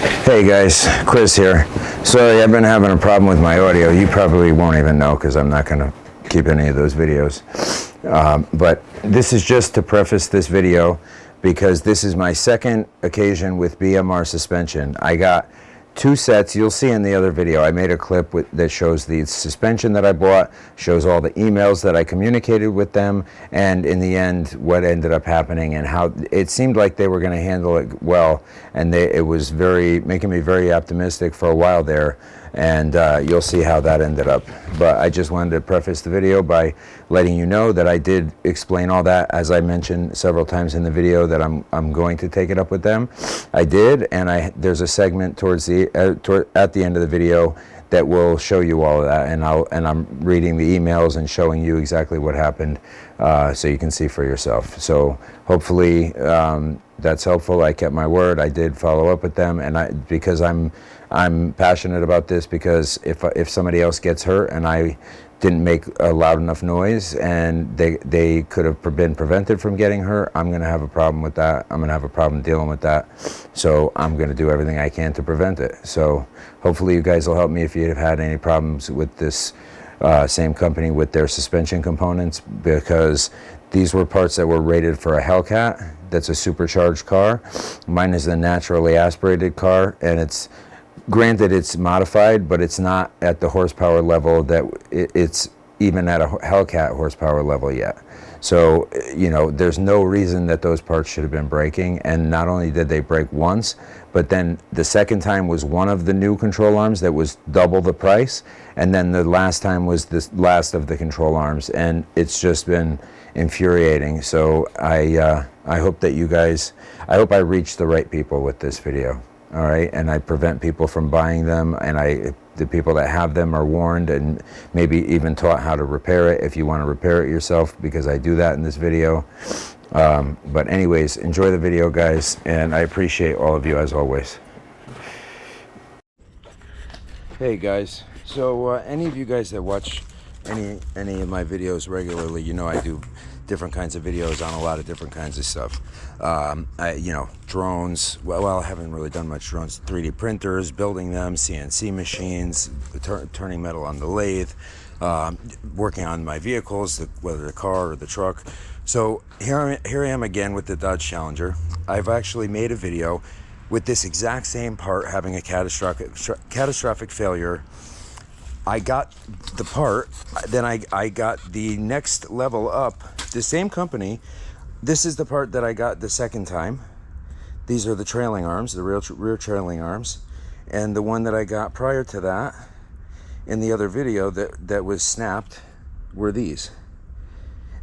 Hey guys, Chris here. Sorry, I've been having a problem with my audio. You probably won't even know because I'm not going to keep any of those videos. But this is just to preface this video because this is my second occasion with BMR suspension. I got two sets. You'll see in the other video, I made a clip that shows the suspension that I bought, shows all the emails that I communicated with them, and in the end, what ended up happening and how it seemed like they were going to handle it well, and it was making me very optimistic for a while there, and you'll see how that ended up. But I just wanted to preface the video by letting you know that I did explain all that, as I mentioned several times in the video, that I'm going to take it up with them. I did, and there's a segment towards at the end of the video that will show you all of that, and I'm reading the emails and showing you exactly what happened, so you can see for yourself. So hopefully that's helpful. I kept my word. I did follow up with them, and because I'm passionate about this, because if somebody else gets hurt and I didn't make a loud enough noise and they could have been prevented from getting hurt, I'm going to have a problem with that. I'm going to have a problem dealing with that. So I'm going to do everything I can to prevent it. So hopefully you guys will help me if you have had any problems with this same company with their suspension components, because these were parts that were rated for a Hellcat. That's a supercharged car. Mine is a naturally aspirated car, and granted, it's modified, but it's not at the horsepower level that it's even at a Hellcat horsepower level yet. So, there's no reason that those parts should have been breaking. And not only did they break once, but then the second time was one of the new control arms that was double the price. And then the last time was the last of the control arms. And it's just been infuriating. So I hope that I hope I reach the right people with this video. All right, and I prevent people from buying them, and the people that have them are warned and maybe even taught how to repair it if you want to repair it yourself, because I do that in this video. But anyways, enjoy the video, guys, and I appreciate all of you as always. Hey guys, so any of you guys that watch any of my videos regularly, I do different kinds of videos on a lot of different kinds of stuff. Drones. Well, I haven't really done much drones. 3D printers, building them, CNC machines, turning metal on the lathe, working on my vehicles, whether the car or the truck. So here I am again with the Dodge Challenger. I've actually made a video with this exact same part having a catastrophic failure. I got the part, then I got the next level up. The same company, this is the part that I got the second time. These are the trailing arms, the rear trailing arms. And the one that I got prior to that, in the other video that was snapped, were these.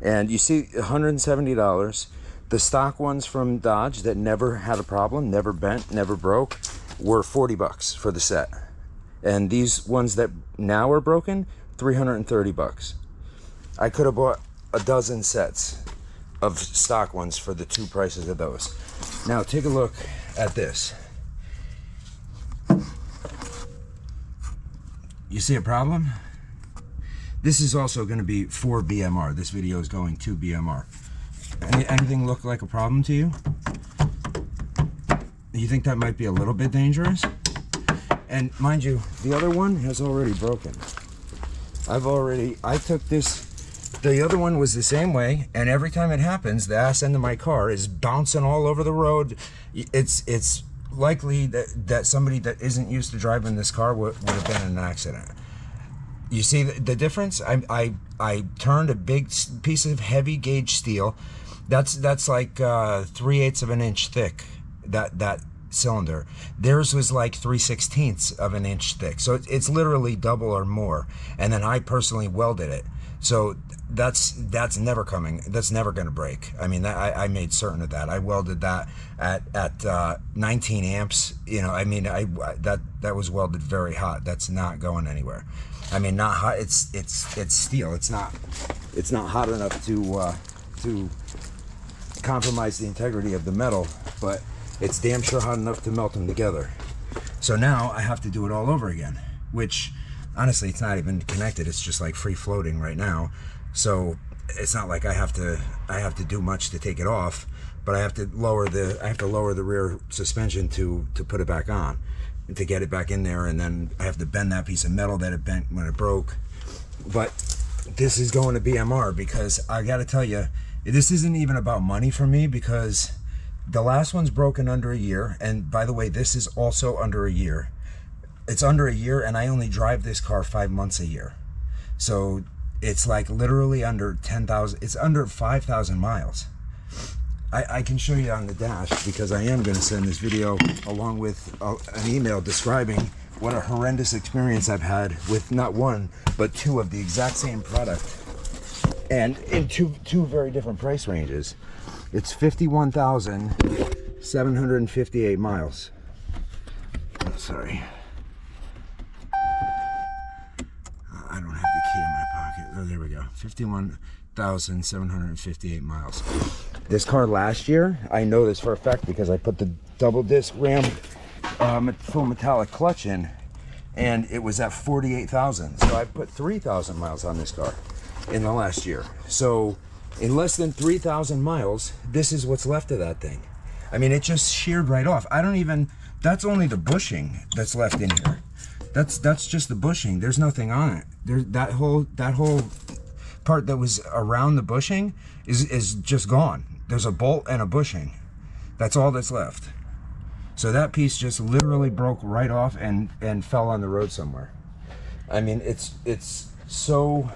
And you see $170. The stock ones from Dodge that never had a problem, never bent, never broke, were $40 for the set. And these ones that now are broken, $330. I could have bought a dozen sets of stock ones for the two prices of those. Now take a look at this. You see a problem? This is also going to be for BMR. This video is going to BMR. Anything look like a problem to you? You think that might be a little bit dangerous? And mind you, the other one has already broken. I took this, the other one was the same way, and every time it happens, the ass end of my car is bouncing all over the road. It's likely that somebody that isn't used to driving this car would have been in an accident. You see the difference? I turned a big piece of heavy gauge steel. That's like 3/8 of an inch thick. That cylinder. Theirs was like 3/16 of an inch thick. So it's literally double or more. And then I personally welded it. So that's never coming. That's never going to break. I mean, I made certain of that. I welded that at 19 amps. That was welded very hot. That's not going anywhere. I mean, not hot. It's steel. It's not hot enough to compromise the integrity of the metal, but it's damn sure hot enough to melt them together. So now I have to do it all over again, which honestly, it's not even connected. It's just like free floating right now. So it's not like I have to do much to take it off, but I have to lower the rear suspension to put it back on, and to get it back in there, and then I have to bend that piece of metal that it bent when it broke. But this is going to BMR because I got to tell you, this isn't even about money for me, because the last one's broken under a year, and by the way, this is also under a year. It's under a year, and I only drive this car 5 months a year. So it's like literally under 10,000, it's under 5,000 miles. I can show you on the dash, because I am going to send this video along with an email describing what a horrendous experience I've had with not one, but two of the exact same product. And in two very different price ranges. It's 51,758 miles. Oh, sorry. I don't have the key in my pocket. Oh, there we go. 51,758 miles. This car last year, I know this for a fact because I put the double disc Ram full metallic clutch in, and it was at 48,000. So I put 3,000 miles on this car in the last year. So in less than 3,000 miles, this is what's left of that thing. I mean, it just sheared right off. That's only the bushing that's left in here. That's just the bushing. There's nothing on it. That whole part that was around the bushing is just gone. There's a bolt and a bushing. That's all that's left. So that piece just literally broke right off and fell on the road somewhere. I mean, it's so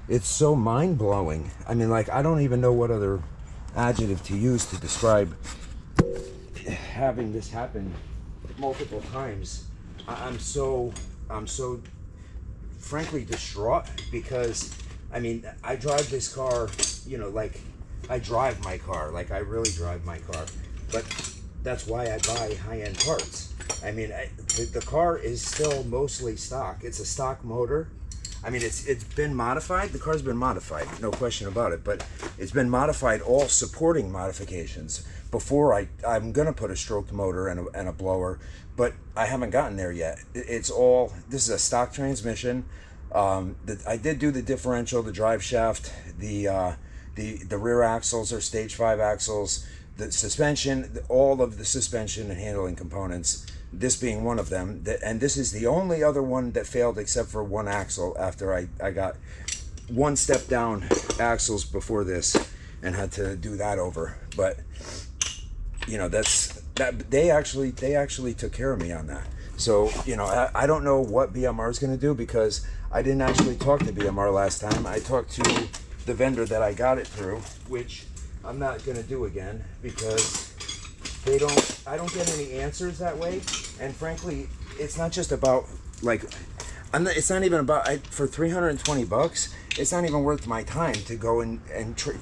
mind-blowing. I mean, like, I don't even know what other adjective to use to describe having this happen multiple times. I'm so frankly distraught, because I mean, I drive this car, you know, like I drive my car, like I really drive my car, but that's why I buy high-end parts. I mean, the car is still mostly stock. It's a stock motor. I mean, it's been modified. The car's been modified, no question about it. But it's been modified, all supporting modifications. Before I'm gonna put a stroked motor and a blower, but I haven't gotten there yet. This is a stock transmission. I did do the differential, the drive shaft, the rear axles are stage 5 axles, the suspension, all of the suspension and handling components. This being one of them, and this is the only other one that failed except for one axle after I got one step down axles before this and had to do that over. But you know, they actually took care of me on that. So you know, I don't know what BMR is going to do, because I didn't actually talk to BMR last time. I talked to the vendor that I got it through, which I'm not going to do again, because I don't get any answers that way. And frankly, it's not just about, like, it's not even about, for 320 bucks, it's not even worth my time to go and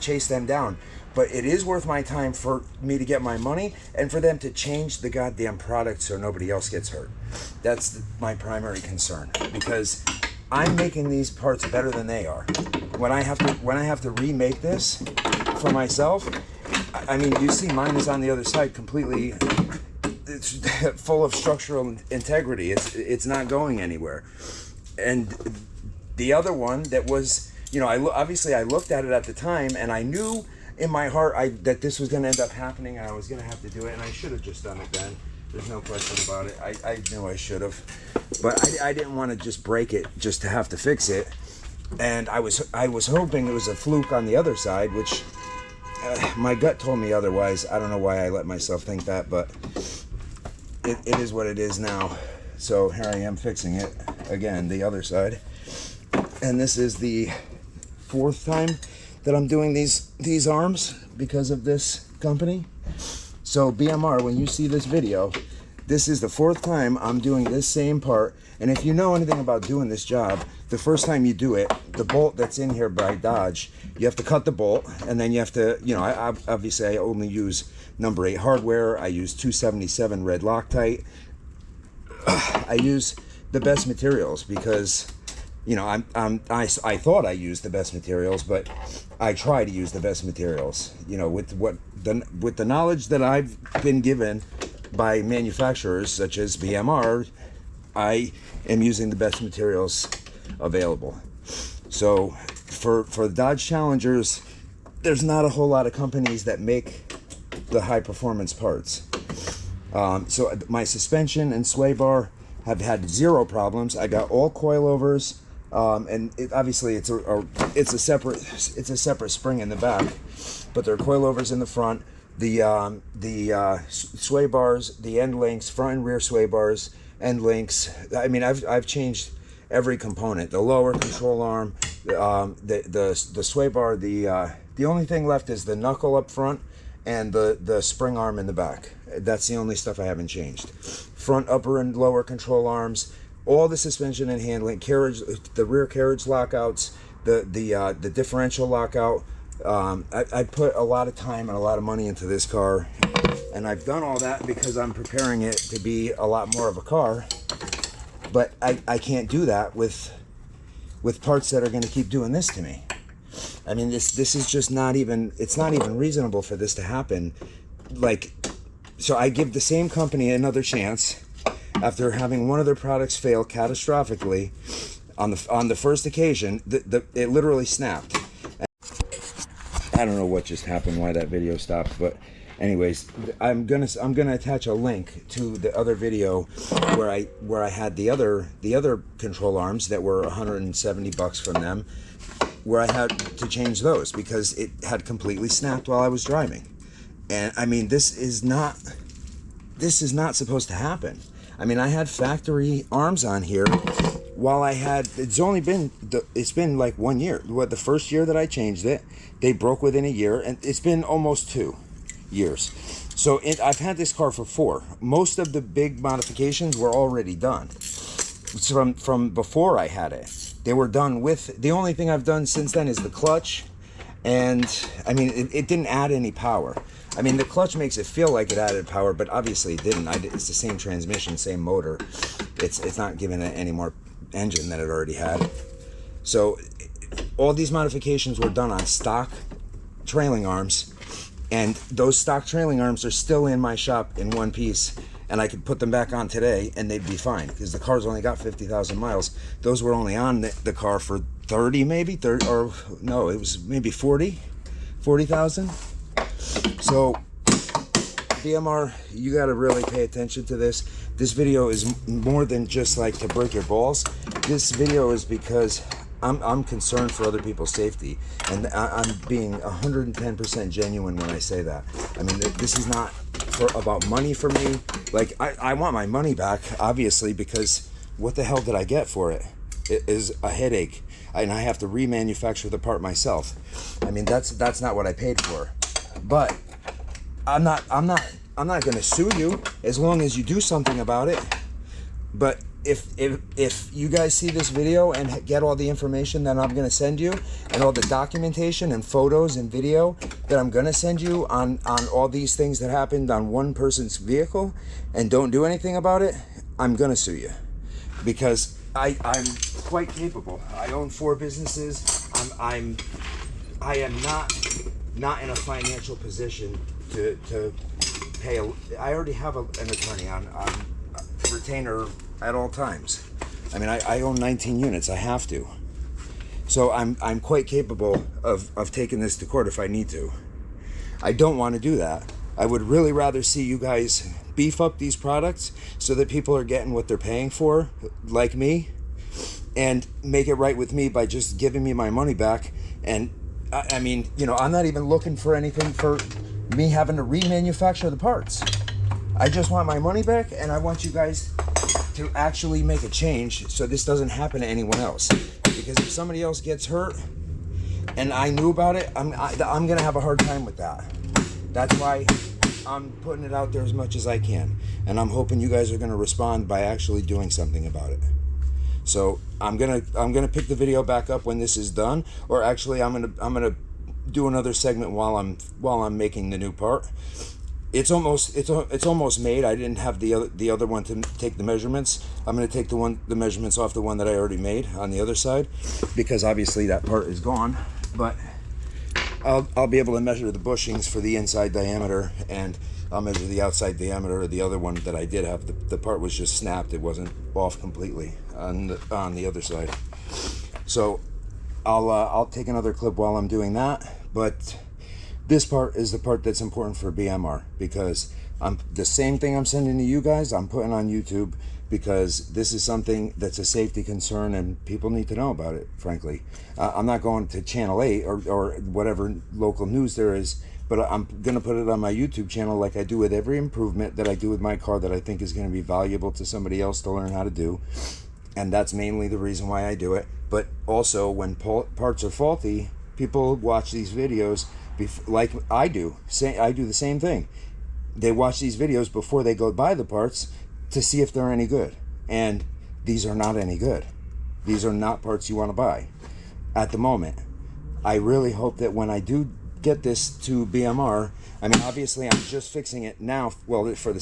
chase them down. But it is worth my time for me to get my money and for them to change the goddamn product so nobody else gets hurt. That's my primary concern, because I'm making these parts better than they are. When I have to remake this for myself, I mean, you see mine is on the other side completely, it's full of structural integrity. It's not going anywhere. And the other one that was, you know, obviously I looked at it at the time, and I knew in my heart that this was going to end up happening, and I was going to have to do it, and I should have just done it then. There's no question about it. I knew I should have, but I didn't want to just break it just to have to fix it. And I was hoping it was a fluke on the other side, which my gut told me otherwise. I don't know why I let myself think that, but it is what it is now. So here I am fixing it again, the other side. And this is the 4th time that I'm doing these arms because of this company. So BMR, when you see this video, this is the 4th time I'm doing this same part. And if you know anything about doing this job, the first time you do it, the bolt that's in here by Dodge, you have to cut the bolt, and then you have to, you know, obviously I only use number 8 hardware. I use 277 red Loctite. I use the best materials because, you know, I thought I used the best materials, but I try to use the best materials. You know, with the knowledge that I've been given by manufacturers such as BMR, I am using the best materials available. So for the Dodge Challengers, there's not a whole lot of companies that make the high performance parts. So my suspension and sway bar have had zero problems. I got all coilovers, and obviously it's a separate spring in the back, but there are coilovers in the front. The sway bars, the end links, front and rear sway bars, end links. I mean, I've changed every component. The lower control arm, the sway bar. The only thing left is the knuckle up front and the spring arm in the back. That's the only stuff I haven't changed. Front, upper, and lower control arms, all the suspension and handling, carriage, the rear carriage lockouts, the differential lockout. I put a lot of time and a lot of money into this car, and I've done all that because I'm preparing it to be a lot more of a car. But I can't do that with parts that are going to keep doing this to me. I mean, this is just not even, it's not even reasonable for this to happen. Like, so I give the same company another chance after having one of their products fail catastrophically on the first occasion. It literally snapped. I don't know what just happened, why that video stopped, but anyways, I'm gonna attach a link to the other video where I had the other control arms that were $170 from them, where I had to change those because it had completely snapped while I was driving. And I mean, this is not supposed to happen. I mean, I had factory arms on here while I had, it's been like 1 year. What, the first year that I changed it, they broke within a year, and it's been almost 2 years. So I've had this car for 4. Most of the big modifications were already done from before I had it. They were done with, the only thing I've done since then is the clutch. And I mean, it didn't add any power. I mean, the clutch makes it feel like it added power, but obviously it didn't. It's the same transmission, same motor. It's not giving it any more engine than it already had. So all these modifications were done on stock trailing arms, and those stock trailing arms are still in my shop in one piece, and I could put them back on today and they'd be fine because the car's only got 50,000 miles. Those were only on the car for 30, maybe 30, or no, it was maybe 40,000. So BMR, you got to really pay attention to this. This video is more than just like to break your balls. This video is because I'm concerned for other people's safety, and I'm being 110% genuine when I say that. I mean, this is not about money for me. Like, I want my money back, obviously, because what the hell did I get for it? It is a headache, and I have to remanufacture the part myself. I mean, that's not what I paid for. But I'm not going to sue you as long as you do something about it. But if you guys see this video and get all the information that I'm going to send you, and all the documentation and photos and video that I'm going to send you on all these things that happened on one person's vehicle, and don't do anything about it, I'm going to sue you, because I'm quite capable. I own 4 businesses. I am not in a financial position to pay. I already have an attorney on retainer at all times. I mean, I own 19 units. I have to. So I'm quite capable of taking this to court if I need to. I don't want to do that. I would really rather see you guys beef up these products so that people are getting what they're paying for, like me, and make it right with me by just giving me my money back. And I mean, you know, I'm not even looking for anything for me having to remanufacture the parts. I just want my money back, and I want you guys to actually make a change so this doesn't happen to anyone else. Because if somebody else gets hurt and I knew about it, I'm gonna have a hard time with that. That's why I'm putting it out there as much as I can, and I'm hoping you guys are gonna respond by actually doing something about it. So I'm gonna pick the video back up when this is done, or actually I'm gonna do another segment while I'm making the new part. It's almost made. I didn't have the other one to take the measurements. I'm gonna take the measurements off the one that I already made on the other side, because obviously that part is gone. But I'll be able to measure the bushings for the inside diameter, and I'll measure the outside diameter of the other one that I did have. The part was just snapped. It wasn't off completely on the other side. So I'll take another clip while I'm doing that. But This part is the part that's important for BMR, because the same thing I'm sending to you guys, I'm putting on YouTube, because this is something that's a safety concern and people need to know about it, frankly. I'm not going to Channel 8 or whatever local news there is, but I'm going to put it on my YouTube channel like I do with every improvement that I do with my car that I think is going to be valuable to somebody else to learn how to do. And that's mainly the reason why I do it. But also, when parts are faulty, people watch these videos like I do. I do the same thing. They watch these videos before they go buy the parts to see if they're any good. And these are not any good. These are not parts you want to buy at the moment. I really hope that when I do get this to BMR, I mean, obviously I'm just fixing it now, well, for the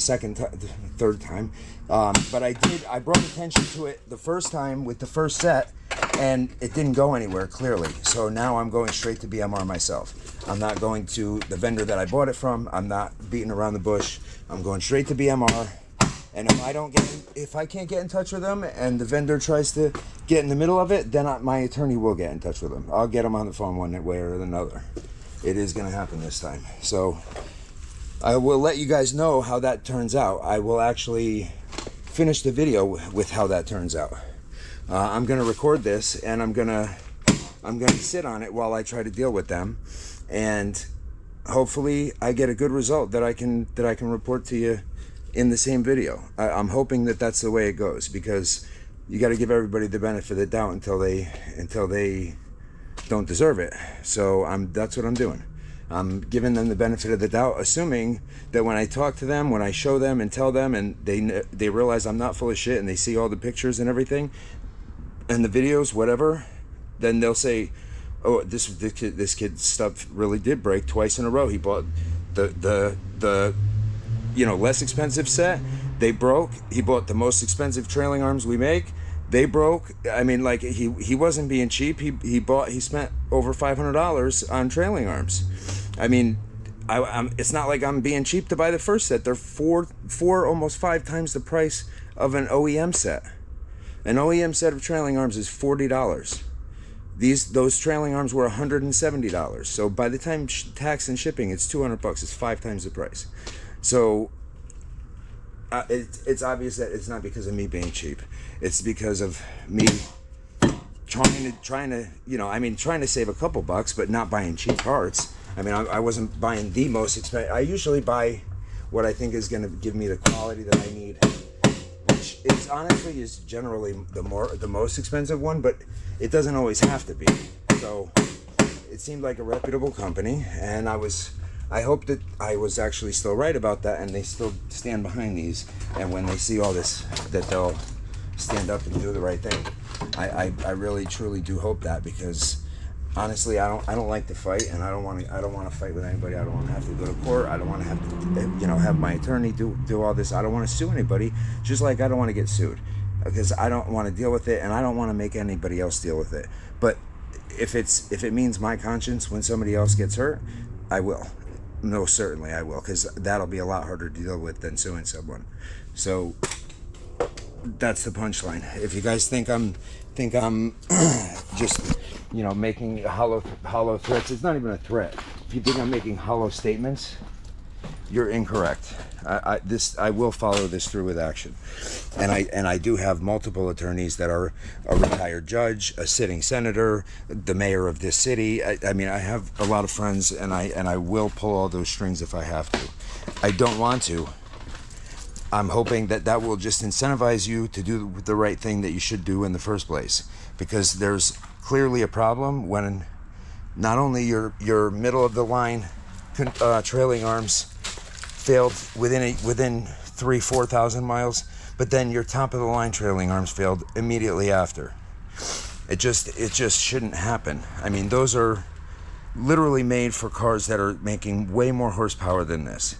third time, but I brought attention to it the first time with the first set, and it didn't go anywhere, clearly. So now I'm going straight to BMR myself. I'm not going to the vendor that I bought it from. I'm not beating around the bush. I'm going straight to BMR. And if I can't get in touch with them and the vendor tries to get in the middle of it, then my attorney will get in touch with them. I'll get them on the phone one way or another. It is going to happen this time. So I will let you guys know how that turns out. I will actually finish the video with how that turns out. I'm going to record this, and I'm going to sit on it while I try to deal with them, and hopefully I get a good result that I can report to you in the same video. I'm hoping that that's the way it goes, because you got to give everybody the benefit of the doubt until they don't deserve it. So that's what I'm doing. I'm giving them the benefit of the doubt, assuming that when I talk to them, when I show them and tell them, and they realize I'm not full of shit, and they see all the pictures and everything and the videos, whatever, then they'll say, oh, this kid's stuff really did break twice in a row. He bought the less expensive set, they broke. He bought the most expensive trailing arms we make, they broke. I mean, like, he wasn't being cheap. He spent over $500 on trailing arms. I mean, it's not like I'm being cheap to buy the first set. They're four, almost 5 times the price of an OEM set. An OEM set of trailing arms is $40. Those trailing arms were $170. So by the time tax and shipping, it's $200. It's 5 times the price. So it's obvious that it's not because of me being cheap. It's because of me trying to save a couple bucks, but not buying cheap parts. I mean, I wasn't buying the most expensive. I usually buy what I think is going to give me the quality that I need, which is honestly is generally the most expensive one, but it doesn't always have to be. So it seemed like a reputable company, and I hope that I was actually still right about that, and they still stand behind these, and when they see all this, that they'll stand up and do the right thing. I really truly do hope that, because honestly, I don't like to fight, and I don't want to fight with anybody. I don't want to have to go to court. I don't want to have to have my attorney do all this. I don't want to sue anybody, just like I don't want to get sued, because I don't want to deal with it, and I don't want to make anybody else deal with it. But if it means my conscience when somebody else gets hurt, I will. No, certainly I will, because that'll be a lot harder to deal with than suing someone. So that's the punchline. If you guys think I'm just making hollow threats, it's not even a threat. If you think I'm making hollow statements, you're incorrect. I will follow this through with action, and I do have multiple attorneys that are a retired judge, a sitting senator, the mayor of this city. I mean, I have a lot of friends, and I will pull all those strings if I have to. I don't want to. I'm hoping that will just incentivize you to do the right thing that you should do in the first place, because there's clearly a problem when not only your middle of the line trailing arms failed within 3,000-4,000 miles, but then your top of the line trailing arms failed immediately after. It just shouldn't happen. I mean, those are literally made for cars that are making way more horsepower than this.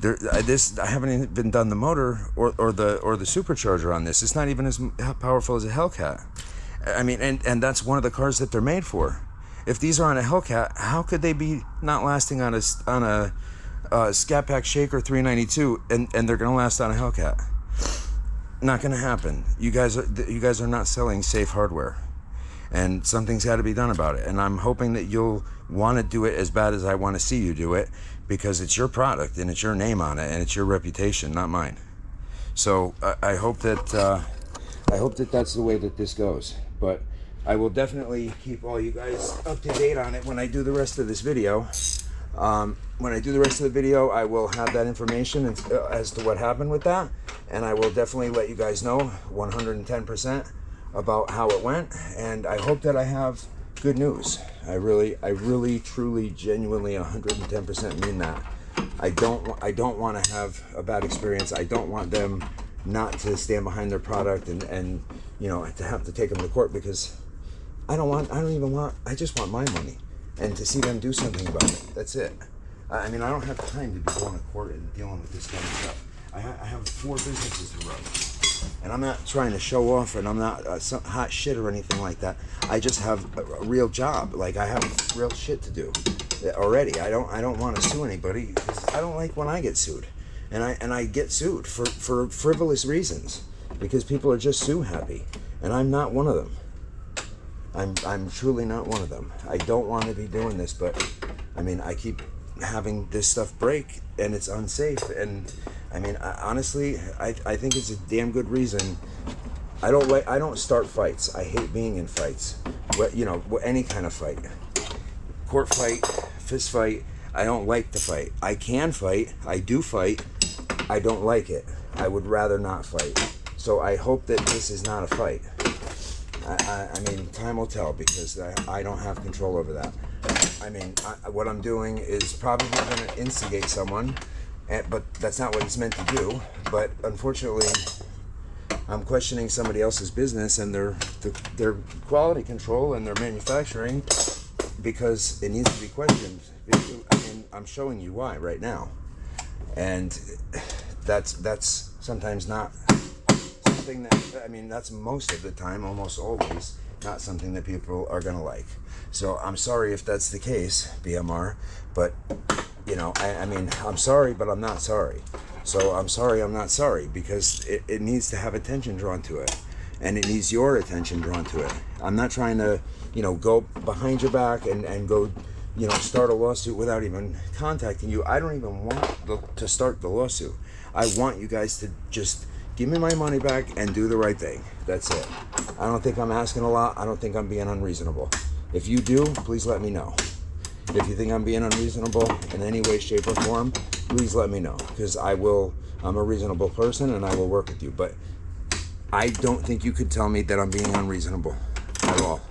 I haven't even done the motor or the supercharger on this. It's not even as powerful as a Hellcat. I mean, and that's one of the cars that they're made for. If these are on a Hellcat, how could they be not lasting on a Scat Pack Shaker 392 and they're going to last on a Hellcat? Not going to happen. You guys are not selling safe hardware. and something's got to be done about it. And I'm hoping that you'll want to do it as bad as I want to see you do it, because it's your product and it's your name on it and it's your reputation, not mine. So I hope that that's the way that this goes. But I will definitely keep all you guys up to date on it when I do the rest of this video. When I do the rest of the video, I will have that information as to what happened with that, and I will definitely let you guys know 110% about how it went. And I hope that I have good news. I really, truly, genuinely, 110% mean that. I don't want to have a bad experience. I don't want them not to stand behind their product and you know, to have to take them to court, because I just want my money and to see them do something about it. That's it. I mean, I don't have time to be going to court and dealing with this kind of stuff. I have 4 businesses to run, and I'm not trying to show off, and I'm not some hot shit or anything like that. I just have a real job. Like, I have real shit to do already. I don't want to sue anybody, because I don't like when I get sued, and I get sued for frivolous reasons, because people are just sue happy, and I'm not one of them. I'm truly not one of them. I don't want to be doing this, but I mean, I keep having this stuff break, and it's unsafe. And I mean, honestly, I think it's a damn good reason. I don't start fights. I hate being in fights. You know, any kind of fight, court fight, fist fight. I don't like to fight. I can fight. I do fight. I don't like it. I would rather not fight. So I hope that this is not a fight. I mean, time will tell, because I don't have control over that. I mean, what I'm doing is probably going to instigate someone, but that's not what it's meant to do. But unfortunately, I'm questioning somebody else's business and their quality control and their manufacturing, because it needs to be questioned. I mean, I'm showing you why right now, and that's sometimes not something that, I mean, that's most of the time, almost always, not something that people are going to like. So I'm sorry if that's the case, BMR, but, you know, I mean, I'm sorry, but I'm not sorry. So I'm sorry, I'm not sorry, because it needs to have attention drawn to it, and it needs your attention drawn to it. I'm not trying to, you know, go behind your back and go, you know, start a lawsuit without even contacting you. I don't even want to start the lawsuit. I want you guys to just give me my money back and do the right thing. That's it. I don't think I'm asking a lot. I don't think I'm being unreasonable. If you do, please let me know. If you think I'm being unreasonable in any way, shape, or form, please let me know, because I'm a reasonable person and I will work with you. But I don't think you could tell me that I'm being unreasonable at all.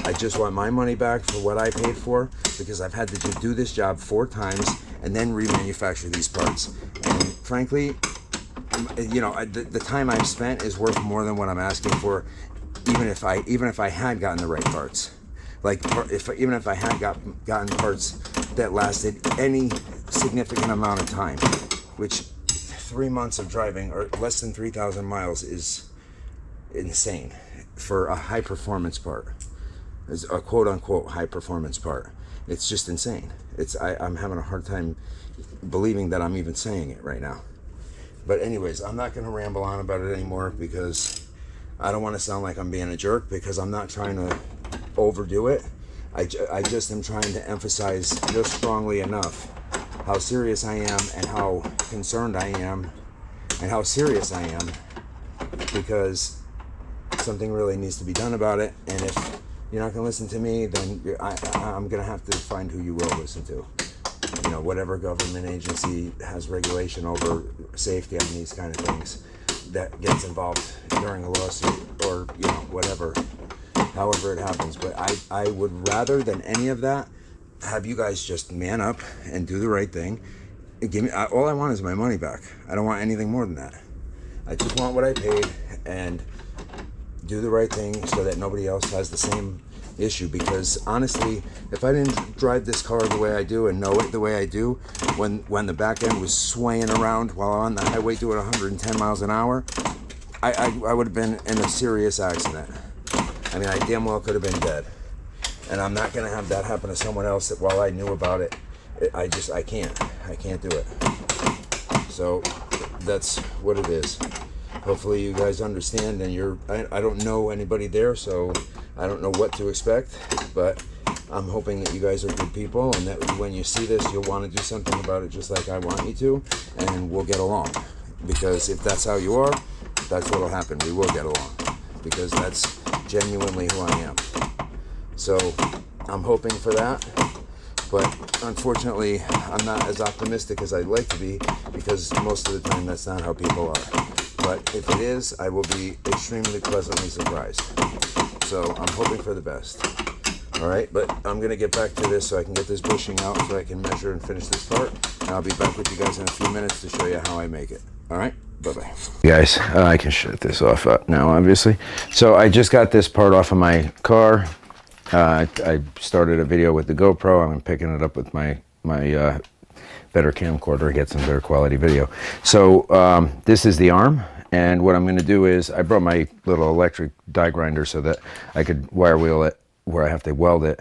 I just want my money back for what I paid for, because I've had to do this job 4 times and then remanufacture these parts. And frankly, you know, the time I've spent is worth more than what I'm asking for, even if I had gotten the right parts. Like, even if I had gotten parts that lasted any significant amount of time, which 3 months of driving, or less than 3,000 miles, is insane for a high performance part. It's a quote unquote high performance part. It's just insane. I'm having a hard time believing that I'm even saying it right now. But anyways, I'm not going to ramble on about it anymore, because I don't want to sound like I'm being a jerk, because I'm not trying to overdo it. I just am trying to emphasize just strongly enough how serious I am, and how concerned I am, and how serious I am, because something really needs to be done about it. And if you're not going to listen to me, then I'm going to have to find who you will listen to. You know, whatever government agency has regulation over safety on these kind of things that gets involved during a lawsuit, or, you know, whatever, however it happens. But I would rather than any of that have you guys just man up and do the right thing. Give me, all I want is my money back. I don't want anything more than that. I just want what I paid, and do the right thing so that nobody else has the same issue. Because honestly, if I didn't drive this car the way I do and know it the way I do, when the back end was swaying around while on the highway doing 110 miles an hour, I would have been in a serious accident. I mean, I damn well could have been dead. And I'm not going to have that happen to someone else that while I knew about it, I can't do it. So that's what it is. Hopefully you guys understand, and I don't know anybody there, so I don't know what to expect, but I'm hoping that you guys are good people and that when you see this, you'll want to do something about it just like I want you to, and we'll get along. Because if that's how you are, that's what'll happen. We will get along. Because that's genuinely who I am. So I'm hoping for that. But unfortunately, I'm not as optimistic as I'd like to be, because most of the time that's not how people are. But if it is, I will be extremely pleasantly surprised. So I'm hoping for the best. All right, but I'm going to get back to this so I can get this bushing out so I can measure and finish this part. And I'll be back with you guys in a few minutes to show you how I make it. All right, bye-bye. Guys, I can shut this off now, obviously. So I just got this part off of my car. I started a video with the GoPro. I'm picking it up with my better camcorder, get some better quality video. So this is the arm, and what I'm going to do is I brought my little electric die grinder so that I could wire wheel it where I have to weld it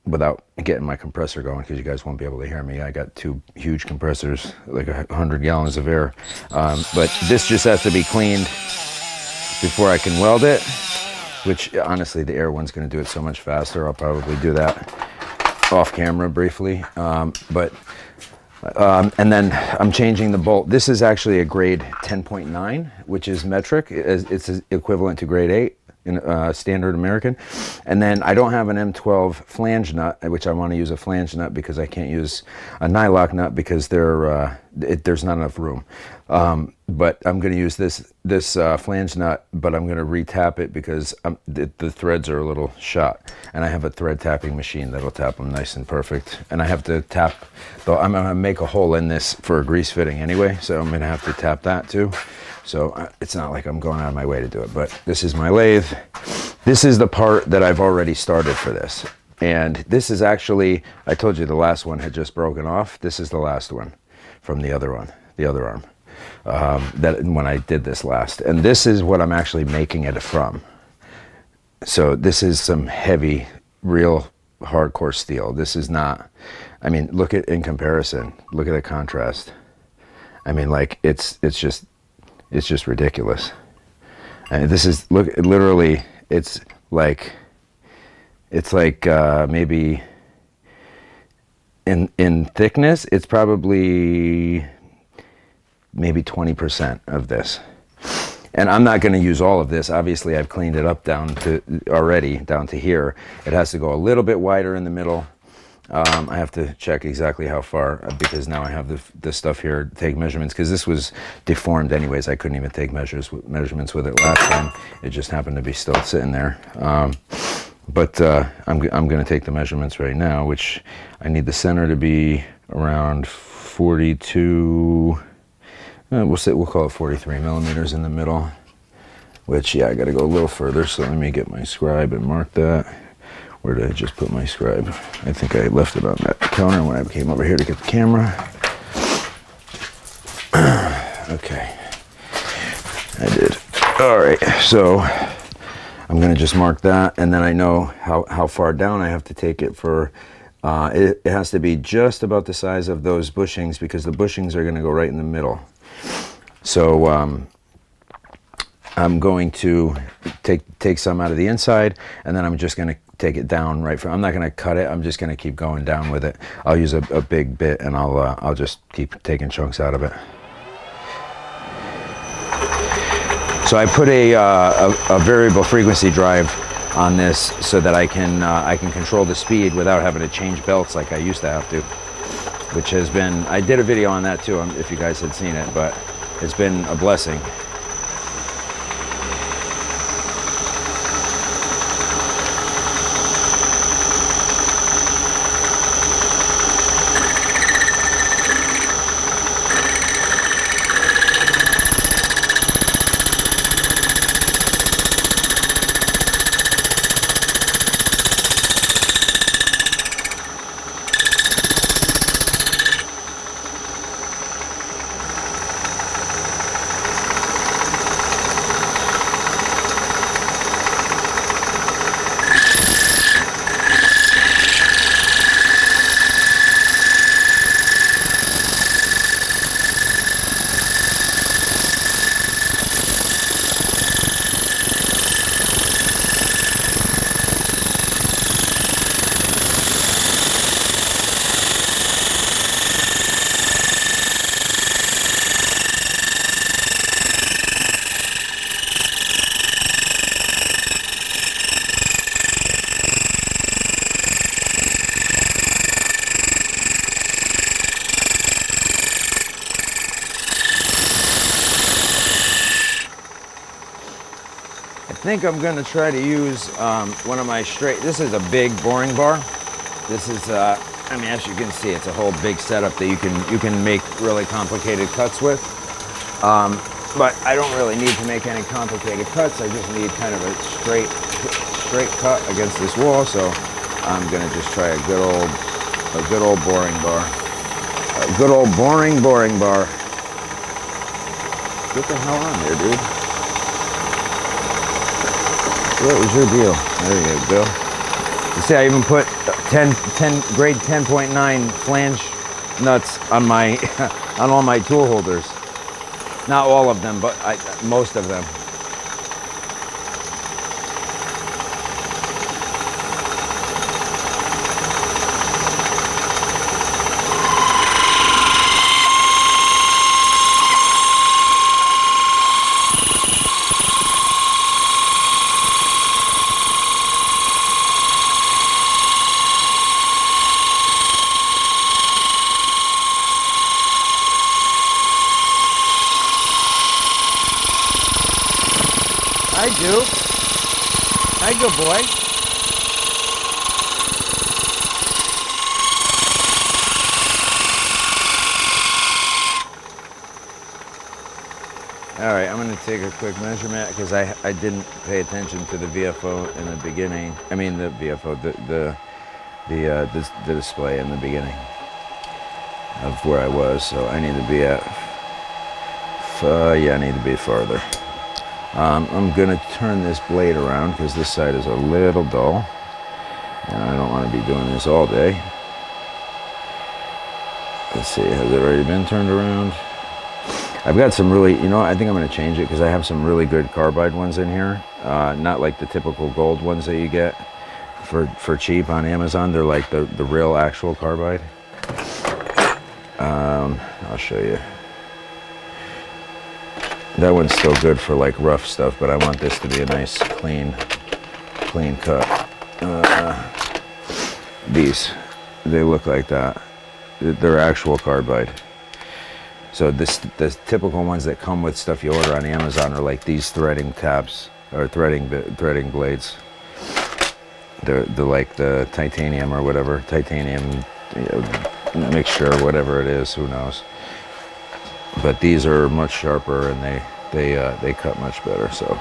without getting my compressor going, because you guys won't be able to hear me. I got two huge compressors, like 100 gallons of air. But this just has to be cleaned before I can weld it, which honestly the air one's going to do it so much faster. I'll probably do that off camera briefly. And then I'm changing the bolt. This is actually a grade 10.9, which is metric. It's equivalent to grade 8 in standard American. And then I don't have an M12 flange nut, which I want to use a flange nut because I can't use a nylock nut because there's not enough room. But I'm going to use this flange nut, but I'm going to re-tap it because the threads are a little shot, and I have a thread tapping machine that'll tap them nice and perfect. And I have to tap, though I'm going to make a hole in this for a grease fitting anyway, so I'm going to have to tap that too. So it's not like I'm going out of my way to do it, but this is my lathe. This is the part that I've already started for this. And this is actually, I told you the last one had just broken off. This is the last one from the other one, the other arm. That when I did this last, and this is what I'm actually making it from. So this is some heavy, real hardcore steel. This is not, I mean, look at, in comparison, look at the contrast. I mean, like it's just ridiculous. And this is, look, literally, it's like maybe in thickness, it's probably maybe 20% of this. And I'm not going to use all of this. Obviously, I've cleaned it up down to here. It has to go a little bit wider in the middle. I have to check exactly how far, because now I have the stuff here to take measurements, because this was deformed anyways. I couldn't even take measurements with it last time. It just happened to be still sitting there. But I'm going to take the measurements right now, which I need the center to be around 42, we'll call it 43 millimeters in the middle, which, yeah, I got to go a little further. So let me get my scribe and mark that. Where did I just put my scribe? I think I left it on that counter when I came over here to get the camera. Okay, I did. All right, so I'm gonna just mark that, and then I know how far down I have to take it for, it has to be just about the size of those bushings, because the bushings are gonna go right in the middle. So I'm going to take some out of the inside, and then I'm just gonna take it down right from, I'm not gonna cut it, I'm just gonna keep going down with it. I'll use a big bit, and I'll just keep taking chunks out of it. So I put a variable frequency drive on this so that I can control the speed without having to change belts like I used to have to, which has been, I did a video on that too, if you guys had seen it, but it's been a blessing. think I'm gonna try to use one of my straight. This is a big boring bar. This is, I mean, as you can see, it's a whole big setup that you can make really complicated cuts with. But I don't really need to make any complicated cuts. I just need kind of a straight cut against this wall. So I'm gonna just try a good old boring bar. A good old boring bar. Get the hell on there, dude. What was your deal? There you go. You see, I even put 10 grade 10.9 flange nuts on my on all my tool holders. Not all of them, but most of them. I do. Hi, good boy. All right, I'm going to take a quick measurement because I didn't pay attention to the VFO in the beginning. I mean the VFO, the display in the beginning of where I was. So I need to be at. Yeah, I need to be farther. I'm going to turn this blade around because this side is a little dull and I don't want to be doing this all day. Let's see, has it already been turned around? I've got some really, I think I'm going to change it because I have some really good carbide ones in here. Not like the typical gold ones that you get for cheap on Amazon. They're like the real actual carbide. I'll show you. That one's still good for like rough stuff, but I want this to be a nice clean cut. These, they look like that. They're actual carbide. So the typical ones that come with stuff you order on Amazon are like these threading tabs or threading blades. They're like the titanium or whatever, titanium mixture or whatever it is, who knows. But these are much sharper and they cut much better. So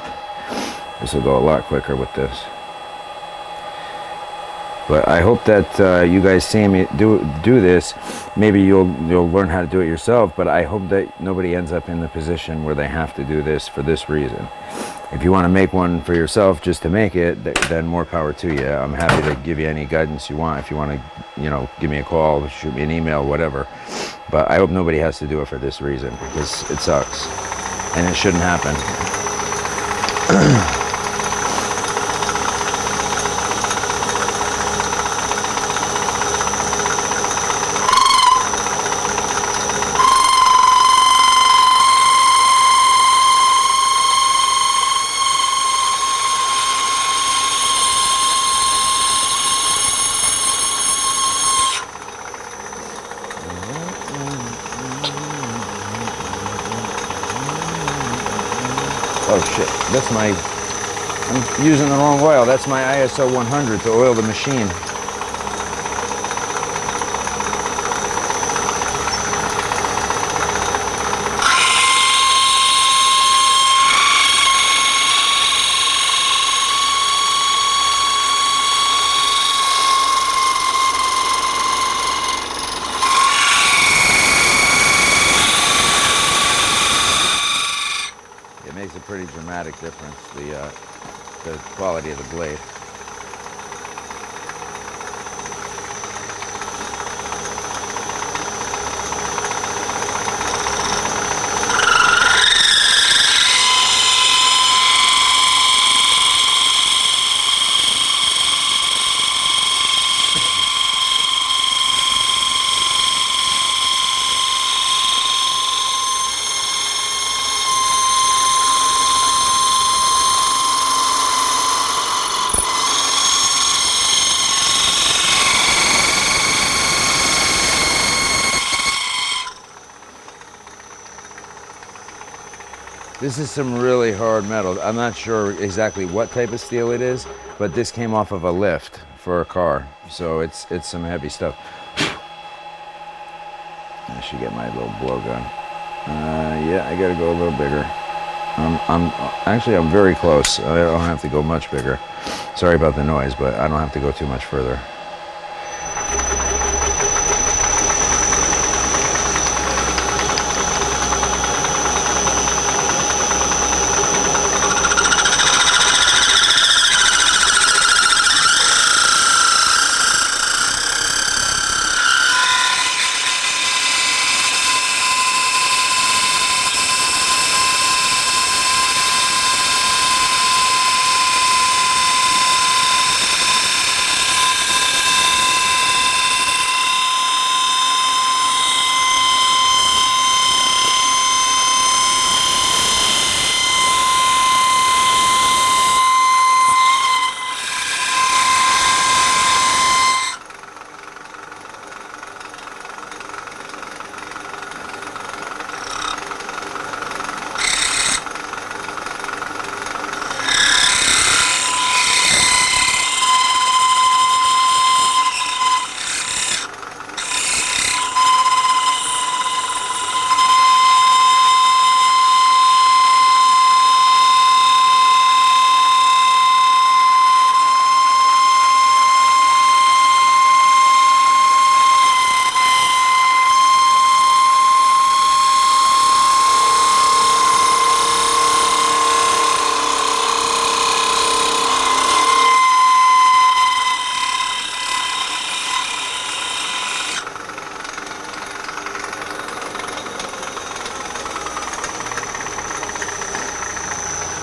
this will go a lot quicker with this. But I hope that you guys see me do this. Maybe you'll learn how to do it yourself. But I hope that nobody ends up in the position where they have to do this for this reason. If you want to make one for yourself just to make it, then more power to you. I'm happy to give you any guidance you want. If you want to, give me a call, shoot me an email, whatever. But I hope nobody has to do it for this reason because it sucks and it shouldn't happen. Oh shit, I'm using the wrong oil. That's my ISO 100 to oil the machine. It makes a pretty dramatic difference, the quality of the blade. This is some really hard metal. I'm not sure exactly what type of steel it is, but this came off of a lift for a car. So it's some heavy stuff. I should get my little blowgun. Yeah, I gotta go a little bigger. I'm very close. I don't have to go much bigger. Sorry about the noise, but I don't have to go too much further.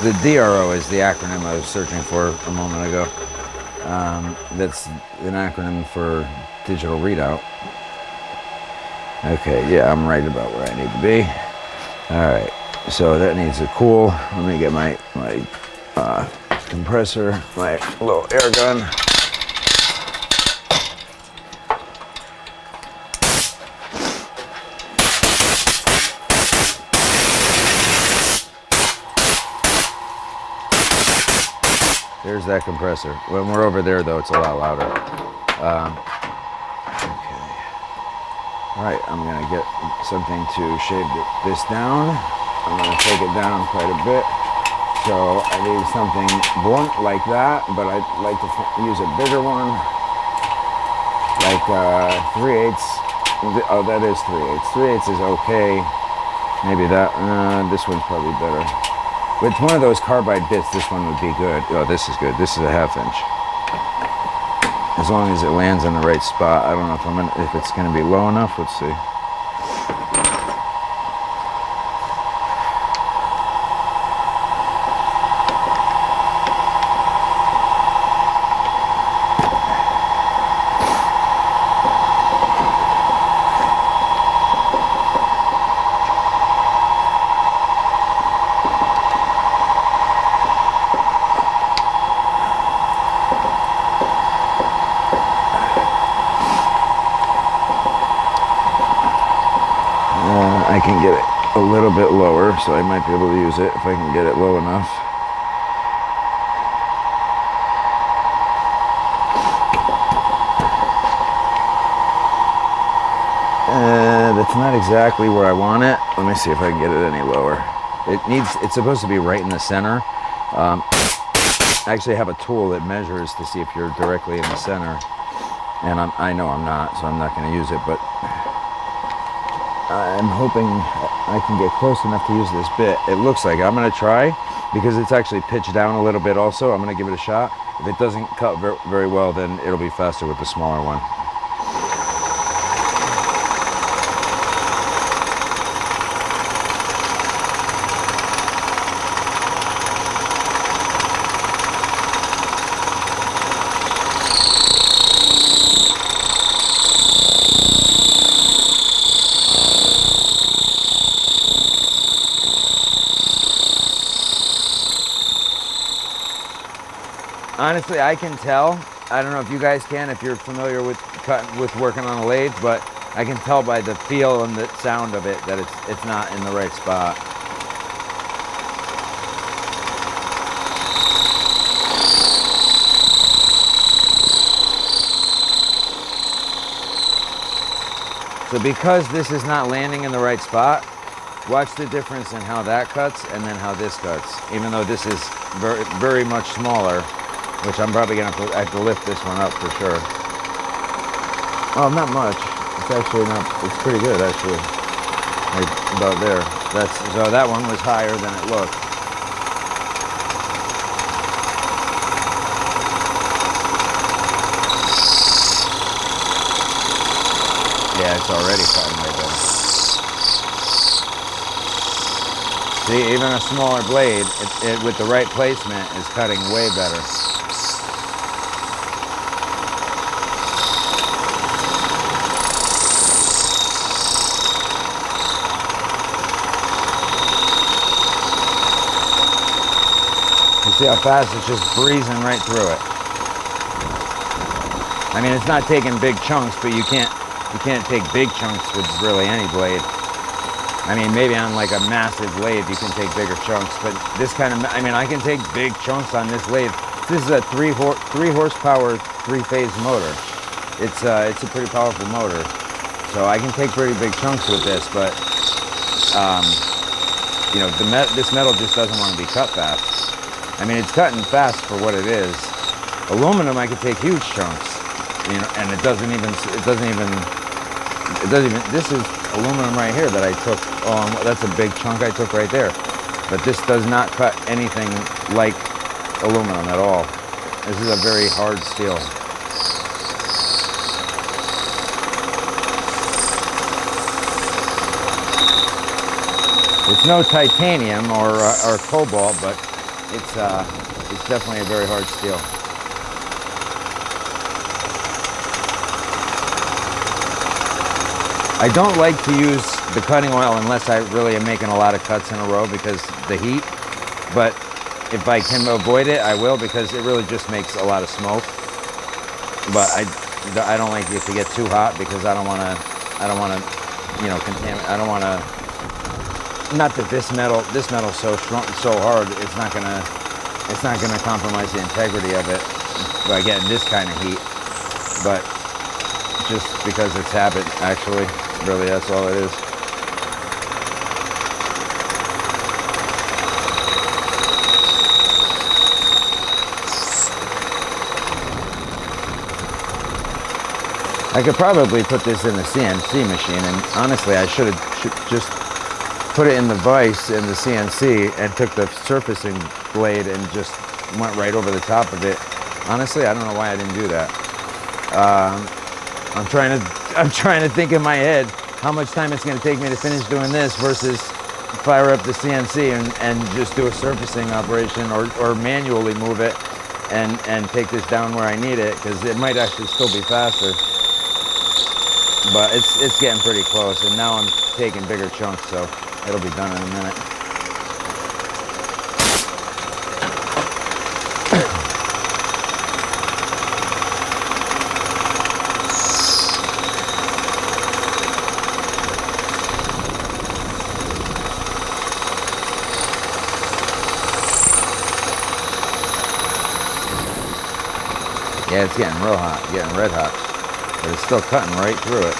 The DRO is the acronym I was searching for a moment ago. That's an acronym for digital readout. Okay, yeah, I'm right about where I need to be. All right, so that needs to cool. Let me get my compressor, my little air gun. There's that compressor. When we're over there, though, it's a lot louder. Okay. All right, I'm gonna get something to shave this down. I'm gonna take it down quite a bit. So I need something blunt like that, but I'd like to use a bigger one, like 3/8. Oh, that is 3/8. 3/8 is okay. Maybe that. This one's probably better. With one of those carbide bits, this one would be good. Oh, this is good. This is a 1/2 inch. As long as it lands in the right spot. I don't know if it's gonna be low enough. Let's see. I can get it a little bit lower, so I might be able to use it if I can get it low enough. That's not exactly where I want it. Let me see if I can get it any lower. It's supposed to be right in the center. I actually have a tool that measures to see if you're directly in the center. And I know I'm not, so I'm not going to use it, but I'm hoping I can get close enough to use this bit. It looks like I'm going to try, because it's actually pitched down a little bit also. I'm going to give it a shot. If it doesn't cut very well, then it'll be faster with the smaller one. Honestly, I can tell. I don't know if you guys can, if you're familiar with working on a lathe, but I can tell by the feel and the sound of it that it's not in the right spot. So because this is not landing in the right spot, watch the difference in how that cuts and then how this cuts. Even though this is very, very much smaller, which I'm probably gonna have to lift this one up for sure. Oh, not much. It's actually not, it's pretty good actually. Like about there. So that one was higher than it looked. Yeah, it's already cutting way better. See, even a smaller blade, with the right placement, is cutting way better. You see how fast it's just breezing right through it. I mean, it's not taking big chunks, but you can't take big chunks with really any blade. I mean, maybe on like a massive lathe you can take bigger chunks, but this kind of, I mean, I can take big chunks on this lathe. This is a 3 horsepower, 3-phase motor. It's a pretty powerful motor, so I can take pretty big chunks with this. But you know, this metal just doesn't want to be cut fast. I mean, it's cutting fast for what it is. Aluminum, I can take huge chunks, you know, and it doesn't even. This is aluminum right here that I took. That's a big chunk I took right there. But this does not cut anything like aluminum at all. This is a very hard steel. It's no titanium or cobalt, but it's definitely a very hard steel. I don't like to use the cutting oil unless I really am making a lot of cuts in a row because the heat, but if I can avoid it, I will, because it really just makes a lot of smoke. But I don't like it to get too hot because I don't want to, you know, contaminate. I don't want to, not that this metal's so strong, so hard, it's not gonna compromise the integrity of it by getting this kind of heat, but just because it's habit, actually. Really, that's all it is. I could probably put this in the CNC machine, and honestly, I should just put it in the vise in the CNC and took the surfacing blade and just went right over the top of it. Honestly, I don't know why I didn't do that. I'm trying to think in my head how much time it's going to take me to finish doing this versus fire up the CNC and just do a surfacing operation or manually move it and take this down where I need it, because it might actually still be faster. But it's getting pretty close, and now I'm taking bigger chunks, so it'll be done in a minute. Yeah, it's getting real hot, getting red hot, but it's still cutting right through it.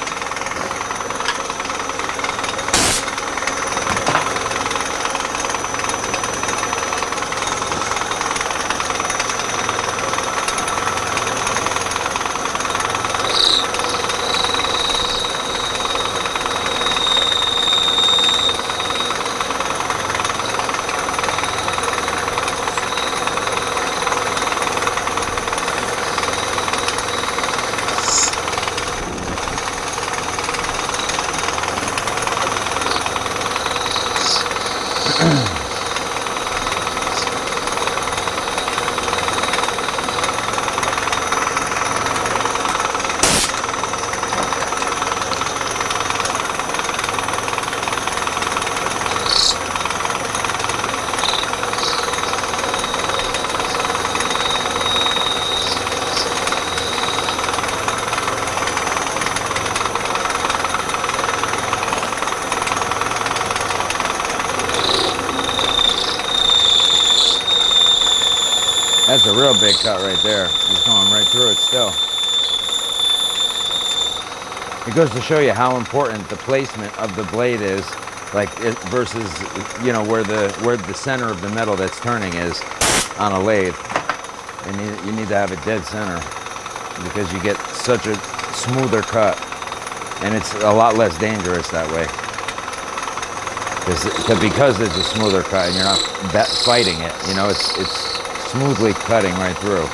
That's a real big cut right there. It's going right through it still. It goes to show you how important the placement of the blade is, like it versus, you know, where the center of the metal that's turning is on a lathe. And you need to have it dead center because you get such a smoother cut, and it's a lot less dangerous that way. Because it's a smoother cut and you're not fighting it, you know, it's smoothly cutting right through.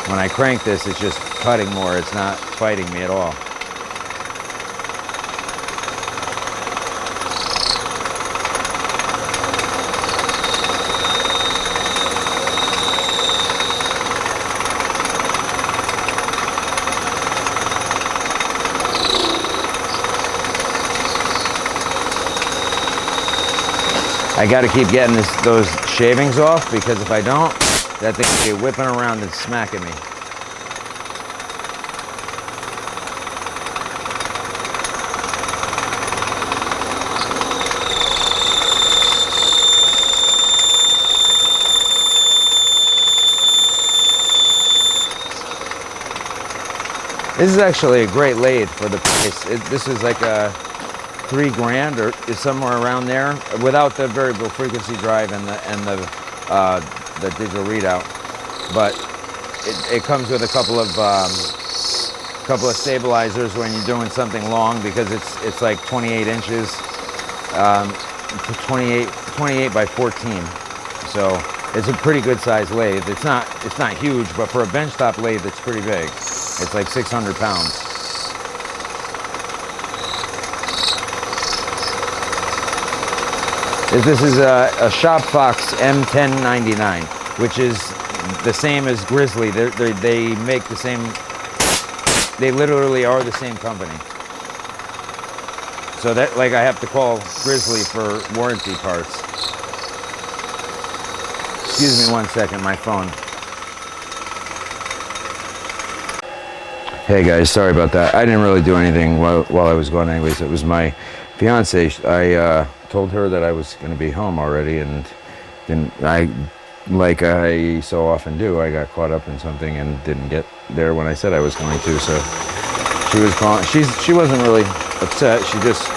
When I crank this, it's just cutting more. It's not fighting me at all. I got to keep getting those shavings off, because if I don't, that thing will be whipping around and smacking me. This is actually a great lathe for the price. This is like a $3 grand or is somewhere around there, without the variable frequency drive and the digital readout. But it comes with a couple of stabilizers when you're doing something long, because it's like 28 inches, 28 by 14. So it's a pretty good size lathe. It's not huge, but for a benchtop lathe, it's pretty big. It's like 600 pounds. This is a Shop Fox M1099, which is the same as Grizzly. They make the same, they literally are the same company. So that, like, I have to call Grizzly for warranty parts. Excuse me 1 second, my phone. Hey guys, sorry about that. I didn't really do anything while I was gone anyways. It was my fiance. I told her that I was going to be home already, and then like I so often do, I got caught up in something and didn't get there when I said I was going to. So she was calling. She wasn't really upset. She just,